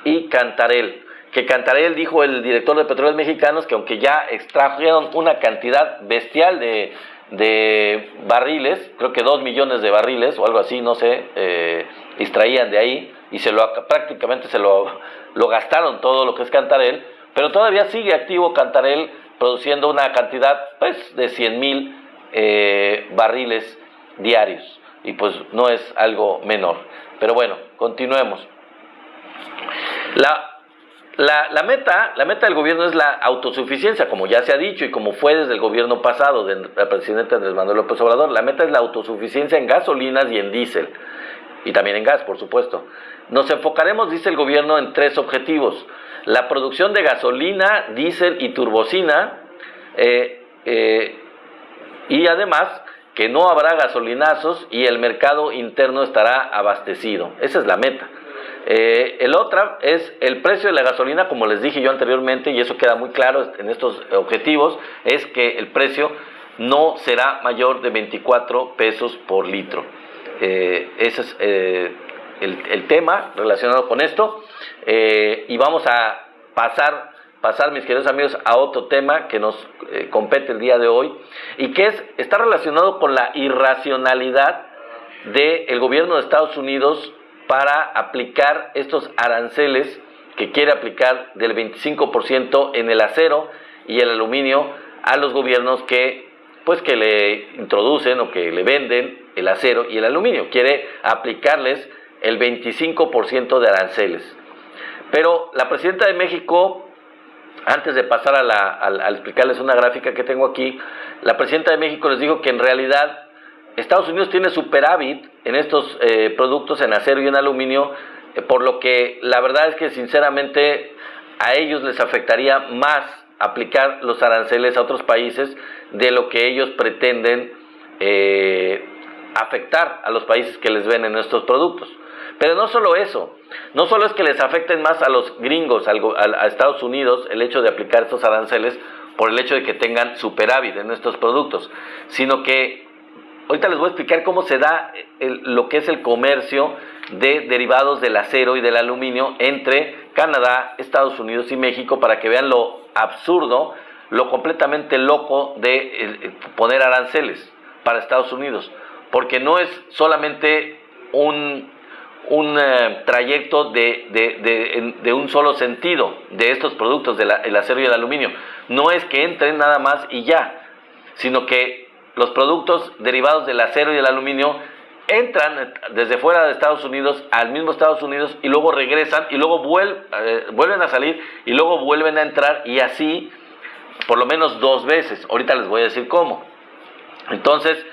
A: y Cantarel. Que Cantarel, dijo el director de Petróleos Mexicanos, que aunque ya extrajeron una cantidad bestial de barriles, creo que 2 millones de barriles o algo así, no sé, extraían de ahí y prácticamente se lo gastaron todo lo que es Cantarel, pero todavía sigue activo Cantarel produciendo una cantidad pues de 100,000 barriles diarios, y pues no es algo menor. Pero bueno, continuemos. La meta del gobierno es la autosuficiencia, como ya se ha dicho y como fue desde el gobierno pasado del presidente Andrés Manuel López Obrador. La meta es la autosuficiencia en gasolinas y en diésel, y también en gas, por supuesto. Nos enfocaremos, dice el gobierno, en 3 objetivos: la producción de gasolina, diésel y turbocina, y además que no habrá gasolinazos y el mercado interno estará abastecido. Esa es la meta. El otro es el precio de la gasolina, como les dije yo anteriormente, y eso queda muy claro en estos objetivos, es que el precio no será mayor de 24 pesos por litro. Ese es el tema relacionado con esto, y vamos a pasar, mis queridos amigos, a otro tema que nos compete el día de hoy, y que está relacionado con la irracionalidad del gobierno de Estados Unidos para aplicar estos aranceles que quiere aplicar del 25% en el acero y el aluminio a los gobiernos que le introducen o que le venden el acero y el aluminio. Quiere aplicarles el 25% de aranceles. Pero la presidenta de México, antes de pasar a explicarles una gráfica que tengo aquí, la presidenta de México les dijo que en realidad Estados Unidos tiene superávit en estos productos, en acero y en aluminio, por lo que la verdad es que sinceramente a ellos les afectaría más aplicar los aranceles a otros países de lo que ellos pretenden afectar a los países que les venden estos productos. Pero no solo eso, no solo es que les afecten más a los gringos, a Estados Unidos, el hecho de aplicar estos aranceles por el hecho de que tengan superávit en estos productos, sino que ahorita les voy a explicar cómo se da lo que es el comercio de derivados del acero y del aluminio entre Canadá, Estados Unidos y México, para que vean lo absurdo, lo completamente loco de poner aranceles para Estados Unidos, porque no es solamente un trayecto de un solo sentido de estos productos, el acero y el aluminio. No es que entren nada más y ya, sino que los productos derivados del acero y el aluminio entran desde fuera de Estados Unidos al mismo Estados Unidos y luego regresan y luego vuelven a salir y luego vuelven a entrar, y así por lo menos 2 veces. Ahorita les voy a decir cómo. Entonces,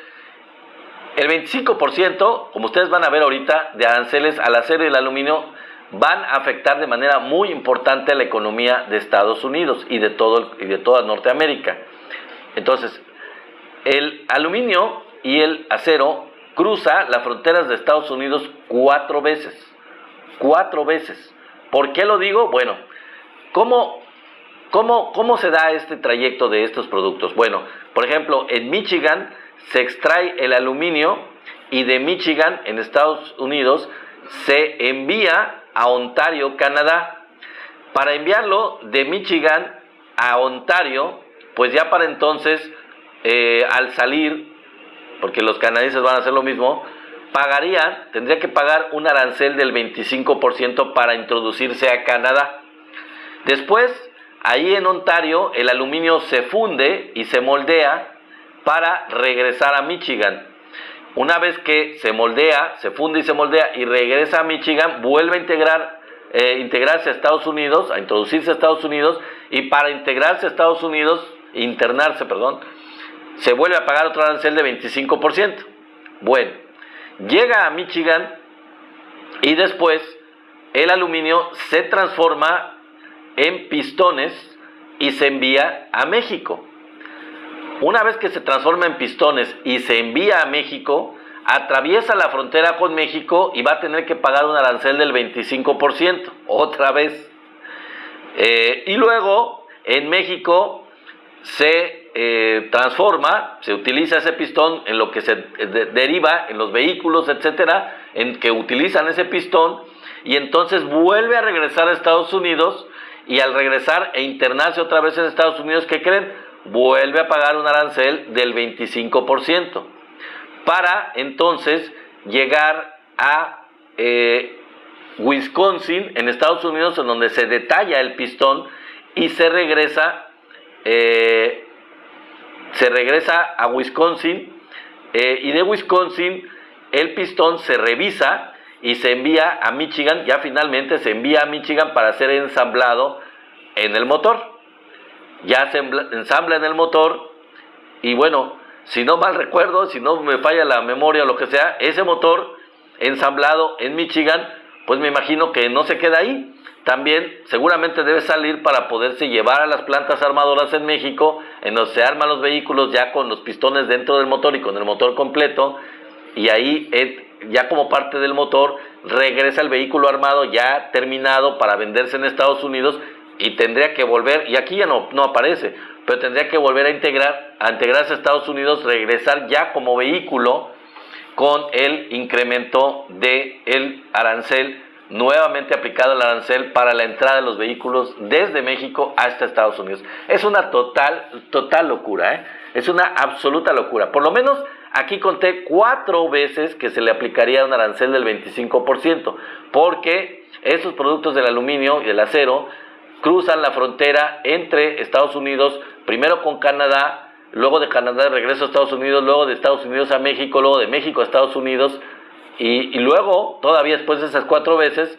A: el 25%, como ustedes van a ver ahorita, de aranceles al acero y el aluminio van a afectar de manera muy importante a la economía de Estados Unidos y de toda Norteamérica. Entonces, el aluminio y el acero cruza las fronteras de Estados Unidos 4 veces. 4 veces. ¿Por qué lo digo? Bueno, ¿cómo se da este trayecto de estos productos? Bueno, por ejemplo, en Michigan se extrae el aluminio y de Michigan, en Estados Unidos, se envía a Ontario, Canadá. Para enviarlo de Michigan a Ontario, pues ya para entonces, al salir, porque los canadienses van a hacer lo mismo, tendría que pagar un arancel del 25% para introducirse a Canadá. Después, ahí en Ontario, el aluminio se funde y se moldea para regresar a Michigan. Una vez que se funde y se moldea y regresa a Michigan, vuelve a integrarse a Estados Unidos, a introducirse a Estados Unidos, y para internarse, se vuelve a pagar otro arancel de 25%. Bueno, llega a Michigan y después el aluminio se transforma en pistones y se envía a México. Una vez que se transforma en pistones y se envía a México, atraviesa la frontera con México y va a tener que pagar un arancel del 25%, otra vez. Y luego, en México, se transforma, se utiliza ese pistón en lo que se deriva en los vehículos, etcétera, en que utilizan ese pistón, y entonces vuelve a regresar a Estados Unidos, y al regresar e internarse otra vez en Estados Unidos, ¿qué creen? Vuelve a pagar un arancel del 25%, para entonces llegar a Wisconsin, en Estados Unidos, en donde se detalla el pistón y se regresa a Wisconsin y de Wisconsin el pistón se revisa y se envía a Michigan, ya finalmente se envía a Michigan para ser ensamblado en el motor. Ya se ensambla en el motor y bueno, si no mal recuerdo, si no me falla la memoria o lo que sea, ese motor ensamblado en Michigan, pues me imagino que no se queda ahí. También seguramente debe salir para poderse llevar a las plantas armadoras en México, en donde se arman los vehículos ya con los pistones dentro del motor y con el motor completo, y ahí ya como parte del motor regresa el vehículo armado ya terminado para venderse en Estados Unidos, y tendría que volver, y aquí ya no aparece, pero tendría que volver a integrarse a Estados Unidos, regresar ya como vehículo con el incremento del arancel, nuevamente aplicado el arancel para la entrada de los vehículos desde México hasta Estados Unidos. Es una total locura, es una absoluta locura. Por lo menos aquí conté 4 veces que se le aplicaría un arancel del 25%, porque esos productos del aluminio y del acero cruzan la frontera entre Estados Unidos, primero con Canadá, luego de Canadá regreso a Estados Unidos, luego de Estados Unidos a México, luego de México a Estados Unidos, y luego, todavía después de esas 4 veces,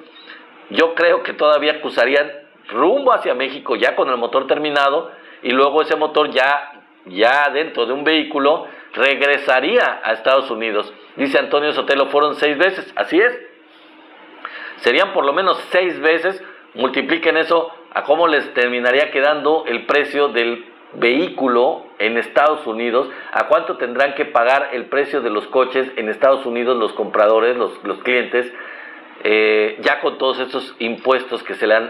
A: yo creo que todavía cruzarían rumbo hacia México ya con el motor terminado, y luego ese motor ya dentro de un vehículo regresaría a Estados Unidos. Dice Antonio Sotelo, fueron 6 veces, así es. Serían por lo menos 6 veces, multipliquen eso a cómo les terminaría quedando el precio del vehículo en Estados Unidos, a cuánto tendrán que pagar el precio de los coches en Estados Unidos los compradores, los clientes, ya con todos estos impuestos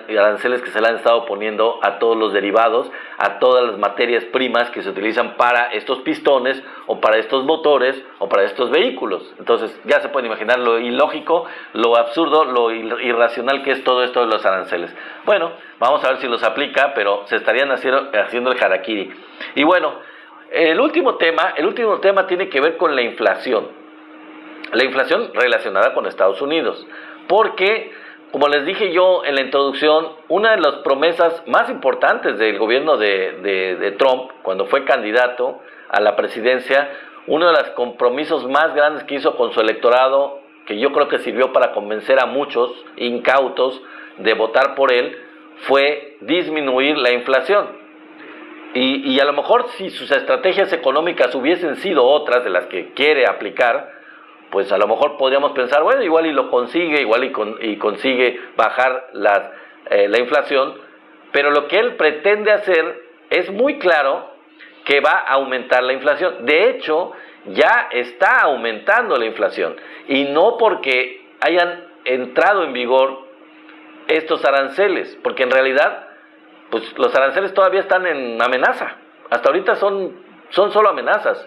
A: aranceles que se le han estado poniendo a todos los derivados, a todas las materias primas que se utilizan para estos pistones o para estos motores o para estos vehículos. Entonces ya se pueden imaginar lo ilógico, lo absurdo, lo irracional que es todo esto de los aranceles. Bueno, vamos a ver si los aplica, pero se estarían haciendo el harakiri. Y bueno, el último tema tiene que ver con la inflación. La inflación relacionada con Estados Unidos. Porque, como les dije yo en la introducción, una de las promesas más importantes del gobierno de Trump, cuando fue candidato a la presidencia, uno de los compromisos más grandes que hizo con su electorado, que yo creo que sirvió para convencer a muchos incautos de votar por él, fue disminuir la inflación. Y a lo mejor si sus estrategias económicas hubiesen sido otras de las que quiere aplicar, pues a lo mejor podríamos pensar, bueno, igual y lo consigue, y consigue bajar la inflación, pero lo que él pretende hacer es muy claro que va a aumentar la inflación. De hecho, ya está aumentando la inflación, y no porque hayan entrado en vigor estos aranceles, porque en realidad, pues los aranceles todavía están en amenaza. Hasta ahorita son solo amenazas.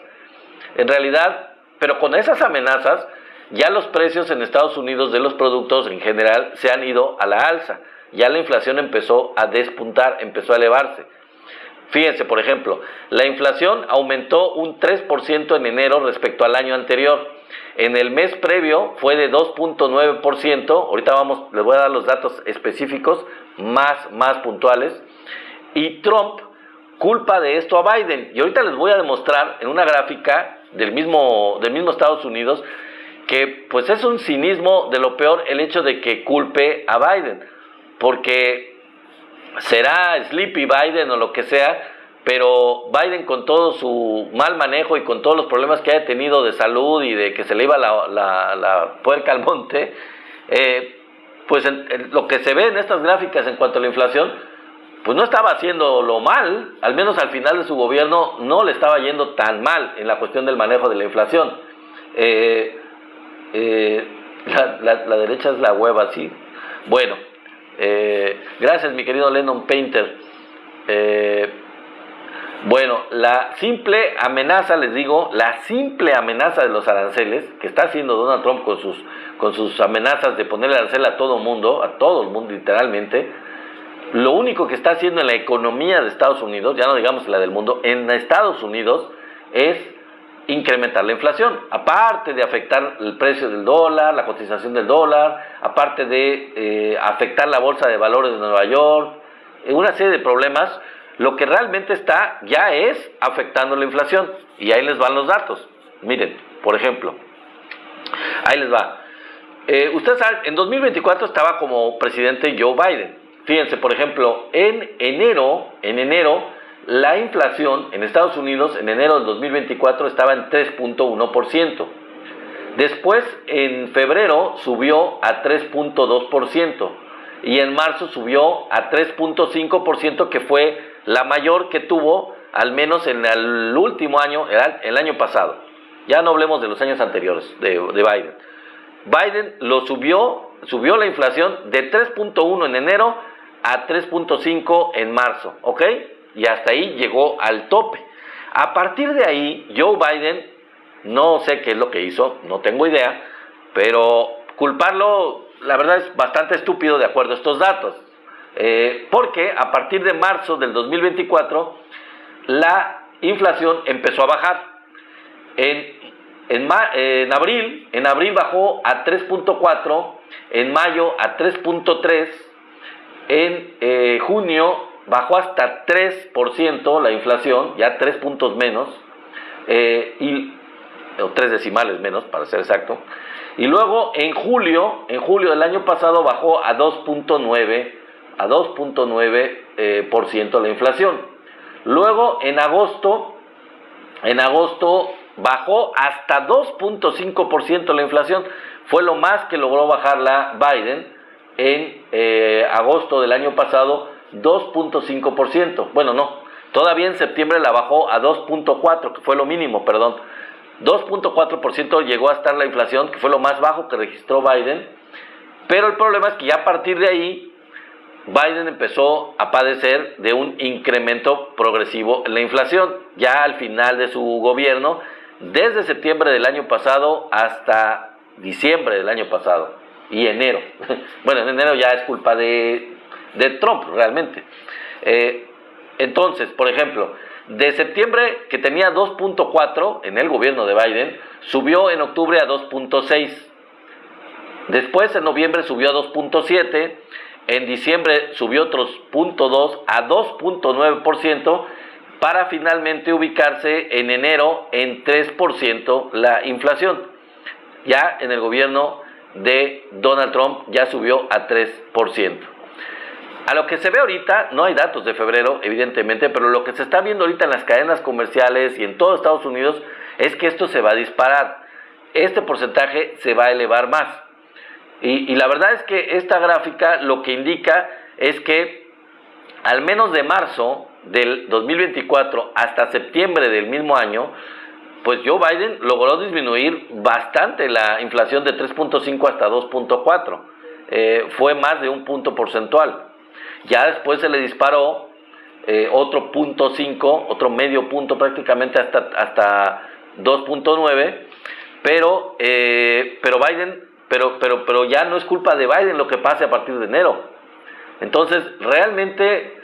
A: En realidad, pero con esas amenazas, ya los precios en Estados Unidos de los productos en general se han ido a la alza. Ya la inflación empezó a despuntar, empezó a elevarse. Fíjense, por ejemplo, la inflación aumentó un 3% en enero respecto al año anterior. En el mes previo fue de 2.9%. Ahorita les voy a dar los datos específicos más puntuales. Y Trump culpa de esto a Biden. Y ahorita les voy a demostrar en una gráfica del mismo Estados Unidos que pues es un cinismo de lo peor el hecho de que culpe a Biden, porque será Sleepy Biden o lo que sea, pero Biden, con todo su mal manejo y con todos los problemas que haya tenido de salud y de que se le iba la puerca al monte, pues lo que se ve en estas gráficas en cuanto a la inflación, pues no estaba haciéndolo mal, al menos al final de su gobierno no le estaba yendo tan mal en la cuestión del manejo de la inflación. La derecha es la hueva, sí. Bueno, gracias mi querido Lennon Painter. Bueno, la simple amenaza, les digo, la simple amenaza de los aranceles que está haciendo Donald Trump con sus amenazas de ponerle arancel a todo el mundo literalmente. Lo único que está haciendo en la economía de Estados Unidos, ya no digamos la del mundo, en Estados Unidos es incrementar la inflación, aparte de afectar el precio del dólar, la cotización del dólar, aparte de afectar la bolsa de valores de Nueva York, una serie de problemas. Lo que realmente ya es afectando la inflación, y ahí les van los datos. Miren, Por ejemplo, ahí les va. Ustedes saben, en 2024 estaba como presidente Joe Biden. Fíjense, por ejemplo, en enero, la inflación en Estados Unidos en enero del 2024 estaba en 3.1%. Después, en febrero, subió a 3.2%. Y en marzo subió a 3.5%, que fue la mayor que tuvo, al menos en el último año, el año pasado. Ya no hablemos de los años anteriores de Biden. Biden lo subió la inflación de 3.1 en enero a 3.5 en marzo, ¿ok? Y hasta ahí llegó al tope. A partir de ahí, Joe Biden, no sé qué es lo que hizo, no tengo idea, pero culparlo, la verdad es bastante estúpido de acuerdo a estos datos. Porque a partir de marzo del 2024, la inflación empezó a bajar. En abril bajó a 3.4, en mayo a 3.3, en junio bajó hasta 3% la inflación, ya 3 puntos menos, o 3 decimales menos para ser exacto, y luego en julio del año pasado bajó a 2.9% la inflación. Luego en agosto bajó hasta 2.5% la inflación. Fue lo más que logró bajarla Biden en agosto del año pasado, 2.5%. Bueno, no, todavía en septiembre la bajó a 2.4%, que fue lo mínimo, 2.4% llegó a estar la inflación, que fue lo más bajo que registró Biden. Pero el problema es que ya a partir de ahí, Biden empezó a padecer de un incremento progresivo en la inflación. Ya al final de su gobierno, desde septiembre del año pasado hasta diciembre del año pasado y enero. Bueno, en enero ya es culpa de Trump realmente. Entonces, por ejemplo, de septiembre, que tenía 2.4 en el gobierno de Biden, subió en octubre a 2.6. Después en noviembre subió a 2.7. En diciembre subió otros 0.2 a 2.9%, para finalmente ubicarse en enero en 3% la inflación. Ya en el gobierno de Donald Trump ya subió a 3%. A lo que se ve ahorita, no hay datos de febrero, evidentemente, pero lo que se está viendo ahorita en las cadenas comerciales y en todo Estados Unidos es que esto se va a disparar. Este porcentaje se va a elevar más. Y la verdad es que esta gráfica lo que indica es que al menos de marzo del 2024 hasta septiembre del mismo año, pues Joe Biden logró disminuir bastante la inflación de 3.5 hasta 2.4. Fue más de un punto porcentual. Ya después se le disparó otro 0.5, otro medio punto prácticamente hasta 2.9, pero Biden... Pero ya no es culpa de Biden lo que pase a partir de enero. Entonces, realmente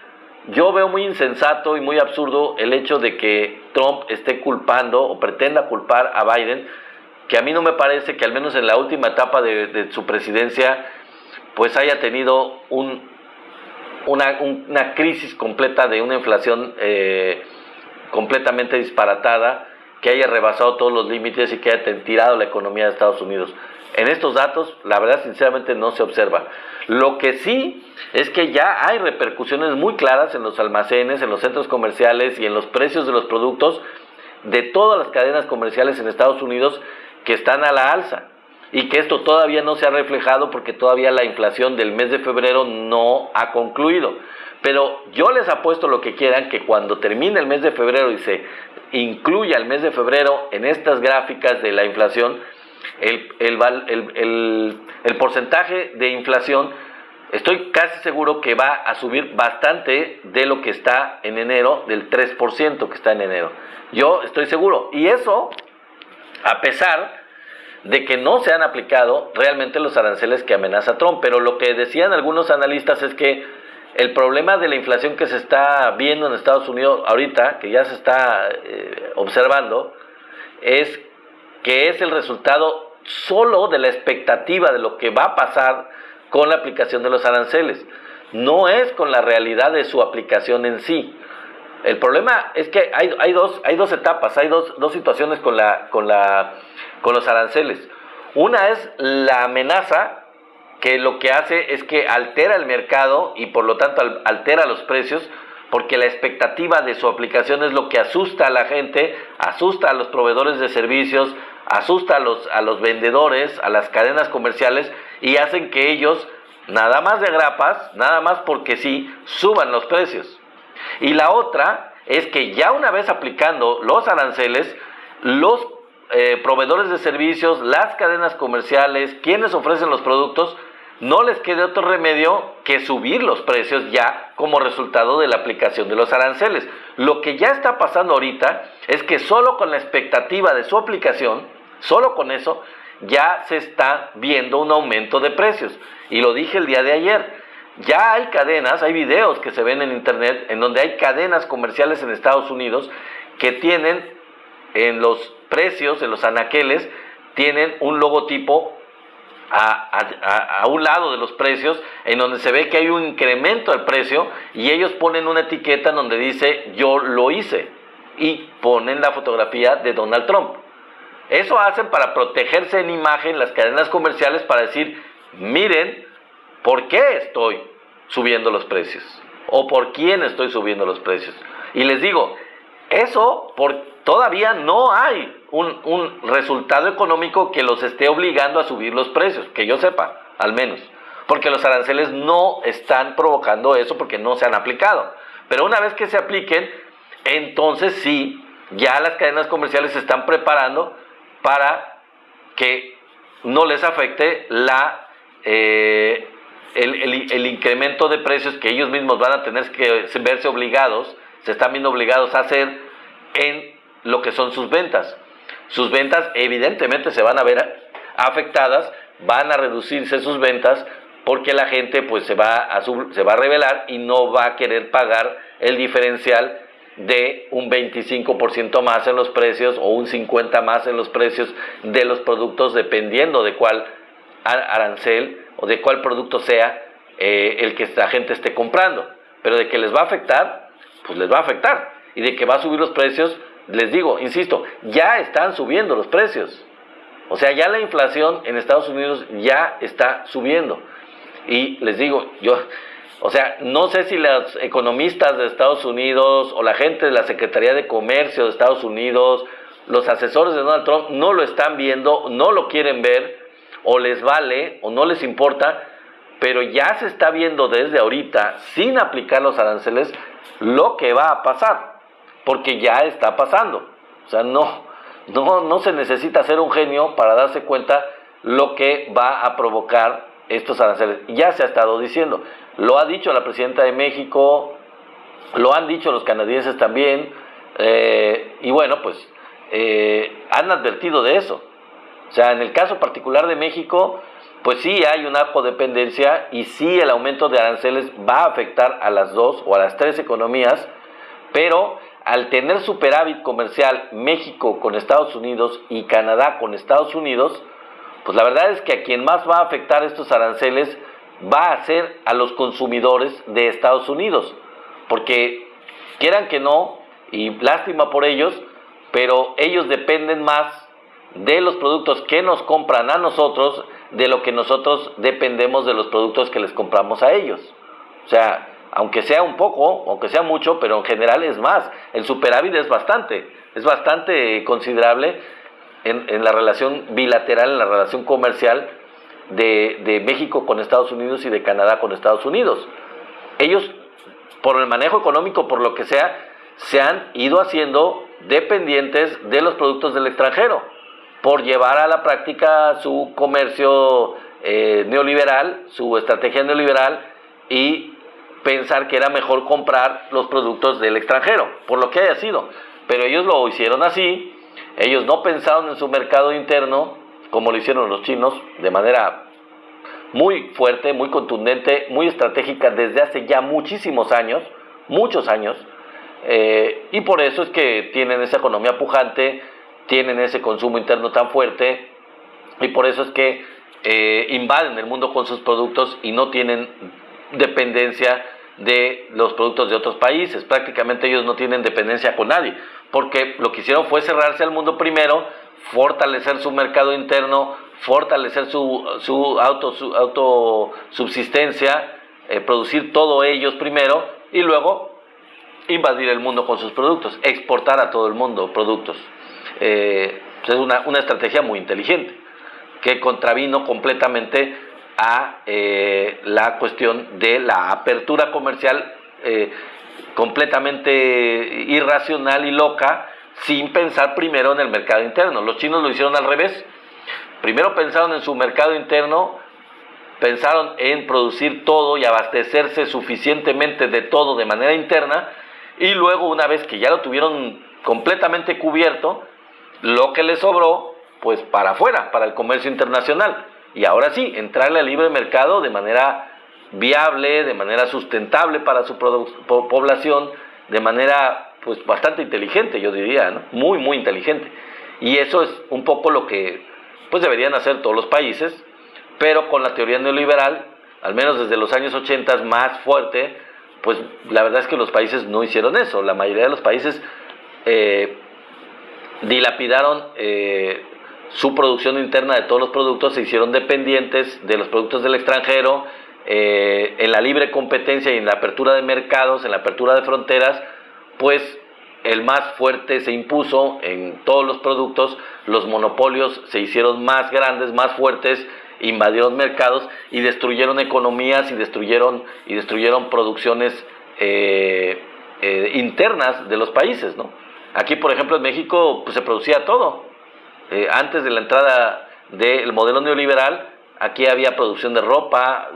A: yo veo muy insensato y muy absurdo el hecho de que Trump esté culpando o pretenda culpar a Biden, que a mí no me parece que al menos en la última etapa de su presidencia pues haya tenido una crisis completa de una inflación completamente disparatada, que haya rebasado todos los límites y que haya tirado la economía de Estados Unidos. En estos datos, la verdad, sinceramente, no se observa. Lo que sí es que ya hay repercusiones muy claras en los almacenes, en los centros comerciales y en los precios de los productos de todas las cadenas comerciales en Estados Unidos que están a la alza. Y que esto todavía no se ha reflejado porque todavía la inflación del mes de febrero no ha concluido. Pero yo les apuesto lo que quieran que cuando termine el mes de febrero y se incluya el mes de febrero en estas gráficas de la inflación, el porcentaje de inflación, estoy casi seguro que va a subir bastante de lo que está en enero, del 3% que está en enero. Yo estoy seguro. Y eso, a pesar de que no se han aplicado realmente los aranceles que amenaza Trump. Pero lo que decían algunos analistas es que el problema de la inflación que se está viendo en Estados Unidos ahorita, que ya se está observando, es que es el resultado solo de la expectativa de lo que va a pasar con la aplicación de los aranceles. No es con la realidad de su aplicación en sí. El problema es que hay dos etapas, hay dos situaciones con la con los aranceles. Una es la amenaza, que lo que hace es que altera el mercado y por lo tanto altera los precios, porque la expectativa de su aplicación es lo que asusta a la gente, asusta a los proveedores de servicios, asusta a los vendedores, a las cadenas comerciales, y hacen que ellos, nada más de grapas, nada más porque sí, suban los precios. Y la otra es que ya una vez aplicando los aranceles, los proveedores de servicios, las cadenas comerciales, quienes ofrecen los productos, no les quede otro remedio que subir los precios ya como resultado de la aplicación de los aranceles. Lo que ya está pasando ahorita es que solo con la expectativa de su aplicación, solo con eso, ya se está viendo un aumento de precios. Y lo dije el día de ayer, ya hay cadenas, hay videos que se ven en internet en donde hay cadenas comerciales en Estados Unidos que tienen en los precios, en los anaqueles, tienen un logotipo a un lado de los precios en donde se ve que hay un incremento del precio y ellos ponen una etiqueta en donde dice yo lo hice y ponen la fotografía de Donald Trump. Eso hacen para protegerse en imagen las cadenas comerciales, para decir miren por qué estoy subiendo los precios o por quién estoy subiendo los precios. Y les digo, eso todavía no hay un resultado económico que los esté obligando a subir los precios, que yo sepa, al menos. Porque los aranceles no están provocando eso porque no se han aplicado. Pero una vez que se apliquen, entonces sí, ya las cadenas comerciales se están preparando para que no les afecte el incremento de precios que ellos mismos van a tener que verse obligados, se están viendo obligados a hacer en lo que son sus ventas. Sus ventas evidentemente se van a ver afectadas, van a reducirse sus ventas porque la gente pues se va a rebelar y no va a querer pagar el diferencial de un 25% más en los precios o un 50% más en los precios de los productos, dependiendo de cuál arancel o de cuál producto sea el que la gente esté comprando. Pero de que les va a afectar, pues les va a afectar. Y de que va a subir los precios, les digo, insisto, ya están subiendo los precios. O sea, ya la inflación en Estados Unidos ya está subiendo. Y les digo, no sé si los economistas de Estados Unidos o la gente de la Secretaría de Comercio de Estados Unidos, los asesores de Donald Trump, no lo están viendo, no lo quieren ver, o les vale, o no les importa, pero ya se está viendo desde ahorita, sin aplicar los aranceles, lo que va a pasar. Porque ya está pasando. O sea, no se necesita ser un genio para darse cuenta lo que va a provocar estos aranceles. Ya se ha estado diciendo. Lo ha dicho la presidenta de México, lo han dicho los canadienses también, y bueno, pues han advertido de eso. O sea, en el caso particular de México, pues sí hay una codependencia y sí el aumento de aranceles va a afectar a las dos o a las tres economías, pero al tener superávit comercial México con Estados Unidos y Canadá con Estados Unidos, pues la verdad es que a quien más va a afectar estos aranceles va a ser a los consumidores de Estados Unidos, porque quieran que no, y lástima por ellos, pero ellos dependen más de los productos que nos compran a nosotros de lo que nosotros dependemos de los productos que les compramos a ellos. O sea, aunque sea un poco, aunque sea mucho, pero en general es más. El superávit es bastante considerable en la relación bilateral, en la relación comercial de México con Estados Unidos y de Canadá con Estados Unidos. Ellos, por el manejo económico, por lo que sea, se han ido haciendo dependientes de los productos del extranjero, por llevar a la práctica su comercio neoliberal, su estrategia neoliberal, y pensar que era mejor comprar los productos del extranjero, por lo que haya sido. Pero ellos lo hicieron así, ellos no pensaron en su mercado interno, como lo hicieron los chinos, de manera muy fuerte, muy contundente, muy estratégica desde hace ya muchísimos años, muchos años, y por eso es que tienen esa economía pujante, tienen ese consumo interno tan fuerte, y por eso es que invaden el mundo con sus productos y no tienen dependencia de los productos de otros países. Prácticamente ellos no tienen dependencia con nadie, porque lo que hicieron fue cerrarse al mundo primero, fortalecer su mercado interno, fortalecer su autosubsistencia, producir todo ellos primero y luego invadir el mundo con sus productos, exportar a todo el mundo productos. Es una estrategia muy inteligente que contravino completamente a la cuestión de la apertura comercial completamente irracional y loca, sin pensar primero en el mercado interno. Los chinos lo hicieron al revés. Primero pensaron en su mercado interno, pensaron en producir todo y abastecerse suficientemente de todo de manera interna, y luego, una vez que ya lo tuvieron completamente cubierto, lo que les sobró, pues para afuera, para el comercio internacional. Y ahora sí, entrarle al libre mercado de manera viable, de manera sustentable para su población, de manera pues bastante inteligente, yo diría, ¿no? Muy, muy inteligente. Y eso es un poco lo que pues deberían hacer todos los países, pero con la teoría neoliberal, al menos desde los años 80 más fuerte, pues la verdad es que los países no hicieron eso. La mayoría de los países dilapidaron su producción interna de todos los productos, se hicieron dependientes de los productos del extranjero. En la libre competencia y en la apertura de mercados, en la apertura de fronteras, pues el más fuerte se impuso en todos los productos, los monopolios se hicieron más grandes, más fuertes, invadieron mercados y destruyeron economías y destruyeron producciones internas de los países, ¿no? Aquí, por ejemplo, en México pues se producía todo. Antes de la entrada del modelo neoliberal, aquí había producción de ropa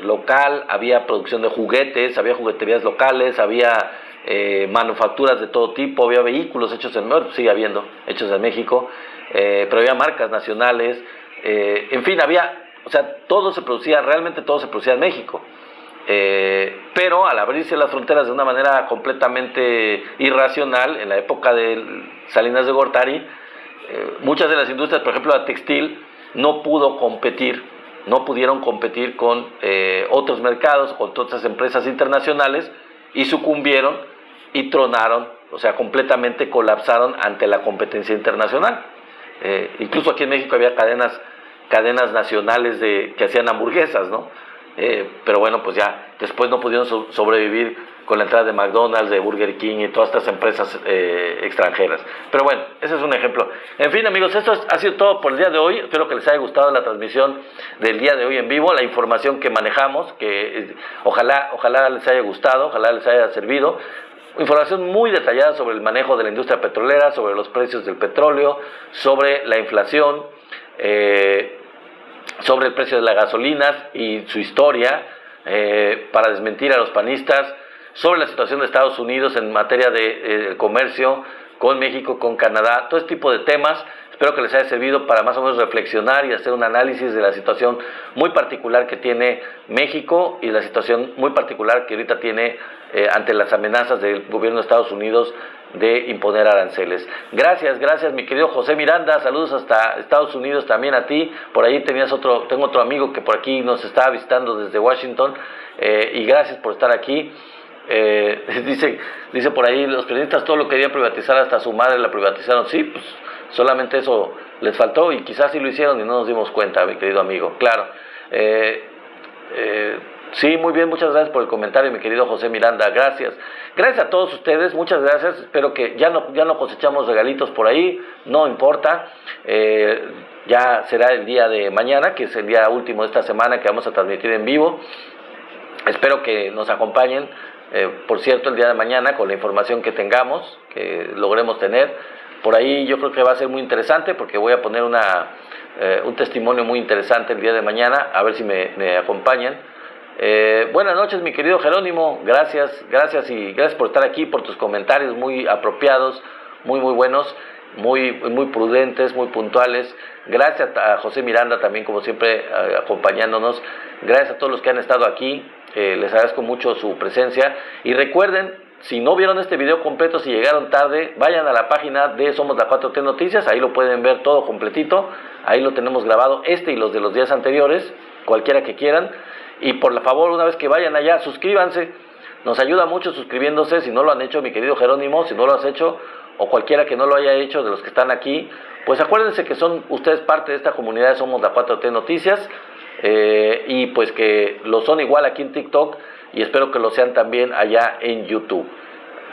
A: local, había producción de juguetes, había jugueterías locales, había manufacturas de todo tipo, había vehículos hechos en México, sigue habiendo, hechos en México, pero había marcas nacionales, en fin, o sea, todo se producía, realmente todo se producía en México. Pero al abrirse las fronteras de una manera completamente irracional, en la época de Salinas de Gortari, muchas de las industrias, por ejemplo la textil, no pudieron competir con otros mercados, con otras empresas internacionales, y sucumbieron y tronaron, o sea, completamente colapsaron ante la competencia internacional. Incluso aquí en México había cadenas nacionales que hacían hamburguesas, ¿no? Pero bueno, pues ya después no pudieron sobrevivir con la entrada de McDonald's, de Burger King y todas estas empresas extranjeras. Pero bueno, ese es un ejemplo. En fin, amigos, esto ha sido todo por el día de hoy. Espero que les haya gustado la transmisión del día de hoy en vivo, la información que manejamos, que ojalá les haya gustado, ojalá les haya servido. Información muy detallada sobre el manejo de la industria petrolera, sobre los precios del petróleo, sobre la inflación, sobre el precio de las gasolinas y su historia, para desmentir a los panistas, sobre la situación de Estados Unidos en materia de comercio con México, con Canadá, todo este tipo de temas. Espero que les haya servido para más o menos reflexionar y hacer un análisis de la situación muy particular que tiene México y la situación muy particular que ahorita tiene ante las amenazas del gobierno de Estados Unidos de imponer aranceles. Gracias mi querido José Miranda, saludos hasta Estados Unidos también a ti. Por ahí tengo otro amigo que por aquí nos está visitando desde Washington, y gracias por estar aquí. Dice por ahí, los periodistas todo lo querían privatizar, hasta su madre la privatizaron. Sí, pues solamente eso les faltó, y quizás sí lo hicieron y no nos dimos cuenta, mi querido amigo. Claro. Sí, muy bien, muchas gracias por el comentario, mi querido José Miranda, gracias. Gracias a todos ustedes, muchas gracias. Espero que ya no cosechamos regalitos por ahí, no importa. Ya será el día de mañana, que es el día último de esta semana que vamos a transmitir en vivo. Espero que nos acompañen, por cierto, el día de mañana con la información que tengamos, que logremos tener. Por ahí yo creo que va a ser muy interesante, porque voy a poner un testimonio muy interesante el día de mañana, a ver si me acompañan. Buenas noches, mi querido Jerónimo, gracias y gracias por estar aquí, por tus comentarios muy apropiados, muy buenos, muy prudentes, muy puntuales. Gracias a José Miranda también, como siempre, acompañándonos. Gracias a todos los que han estado aquí, les agradezco mucho su presencia. Y recuerden, si no vieron este video completo, si llegaron tarde, vayan a la página de Somos la 4T Noticias, ahí lo pueden ver todo completito, ahí lo tenemos grabado, y los de los días anteriores, cualquiera que quieran. Y por favor, una vez que vayan allá, suscríbanse, nos ayuda mucho suscribiéndose. Si no lo han hecho, mi querido Jerónimo, si no lo has hecho, o cualquiera que no lo haya hecho de los que están aquí, pues acuérdense que son ustedes parte de esta comunidad, somos la 4T Noticias, y pues que lo son igual aquí en TikTok, y espero que lo sean también allá en YouTube.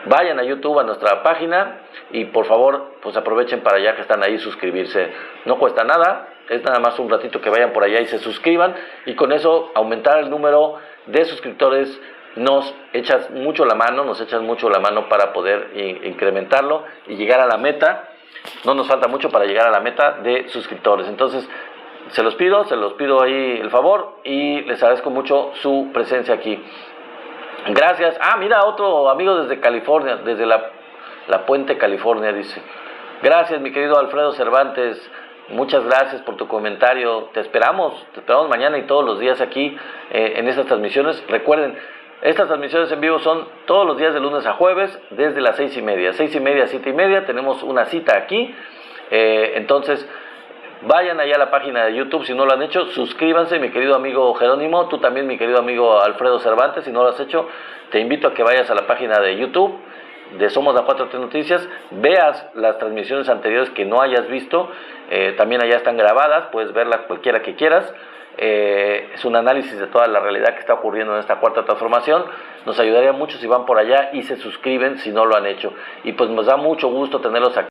A: Vayan a YouTube, a nuestra página, y por favor, pues aprovechen para ya que están ahí suscribirse. No cuesta nada, es nada más un ratito que vayan por allá y se suscriban, y con eso aumentar el número de suscriptores nos echas mucho la mano para poder incrementarlo y llegar a la meta. No nos falta mucho para llegar a la meta de suscriptores. Entonces, se los pido ahí el favor, y les agradezco mucho su presencia aquí. Gracias. Mira, otro amigo desde California, desde la Puente, California, dice. Gracias, mi querido Alfredo Cervantes. Muchas gracias por tu comentario. Te esperamos mañana y todos los días aquí en estas transmisiones. Recuerden, estas transmisiones en vivo son todos los días de lunes a jueves, desde las 6:30. 6:30, 7:30, tenemos una cita aquí. Entonces, vayan allá a la página de YouTube si no lo han hecho, suscríbanse, mi querido amigo Jerónimo, tú también, mi querido amigo Alfredo Cervantes, si no lo has hecho, te invito a que vayas a la página de YouTube de Somos la 4T Noticias, veas las transmisiones anteriores que no hayas visto, también allá están grabadas, puedes verlas cualquiera que quieras. Es un análisis de toda la realidad que está ocurriendo en esta cuarta transformación. Nos ayudaría mucho si van por allá y se suscriben si no lo han hecho, y pues nos da mucho gusto tenerlos aquí.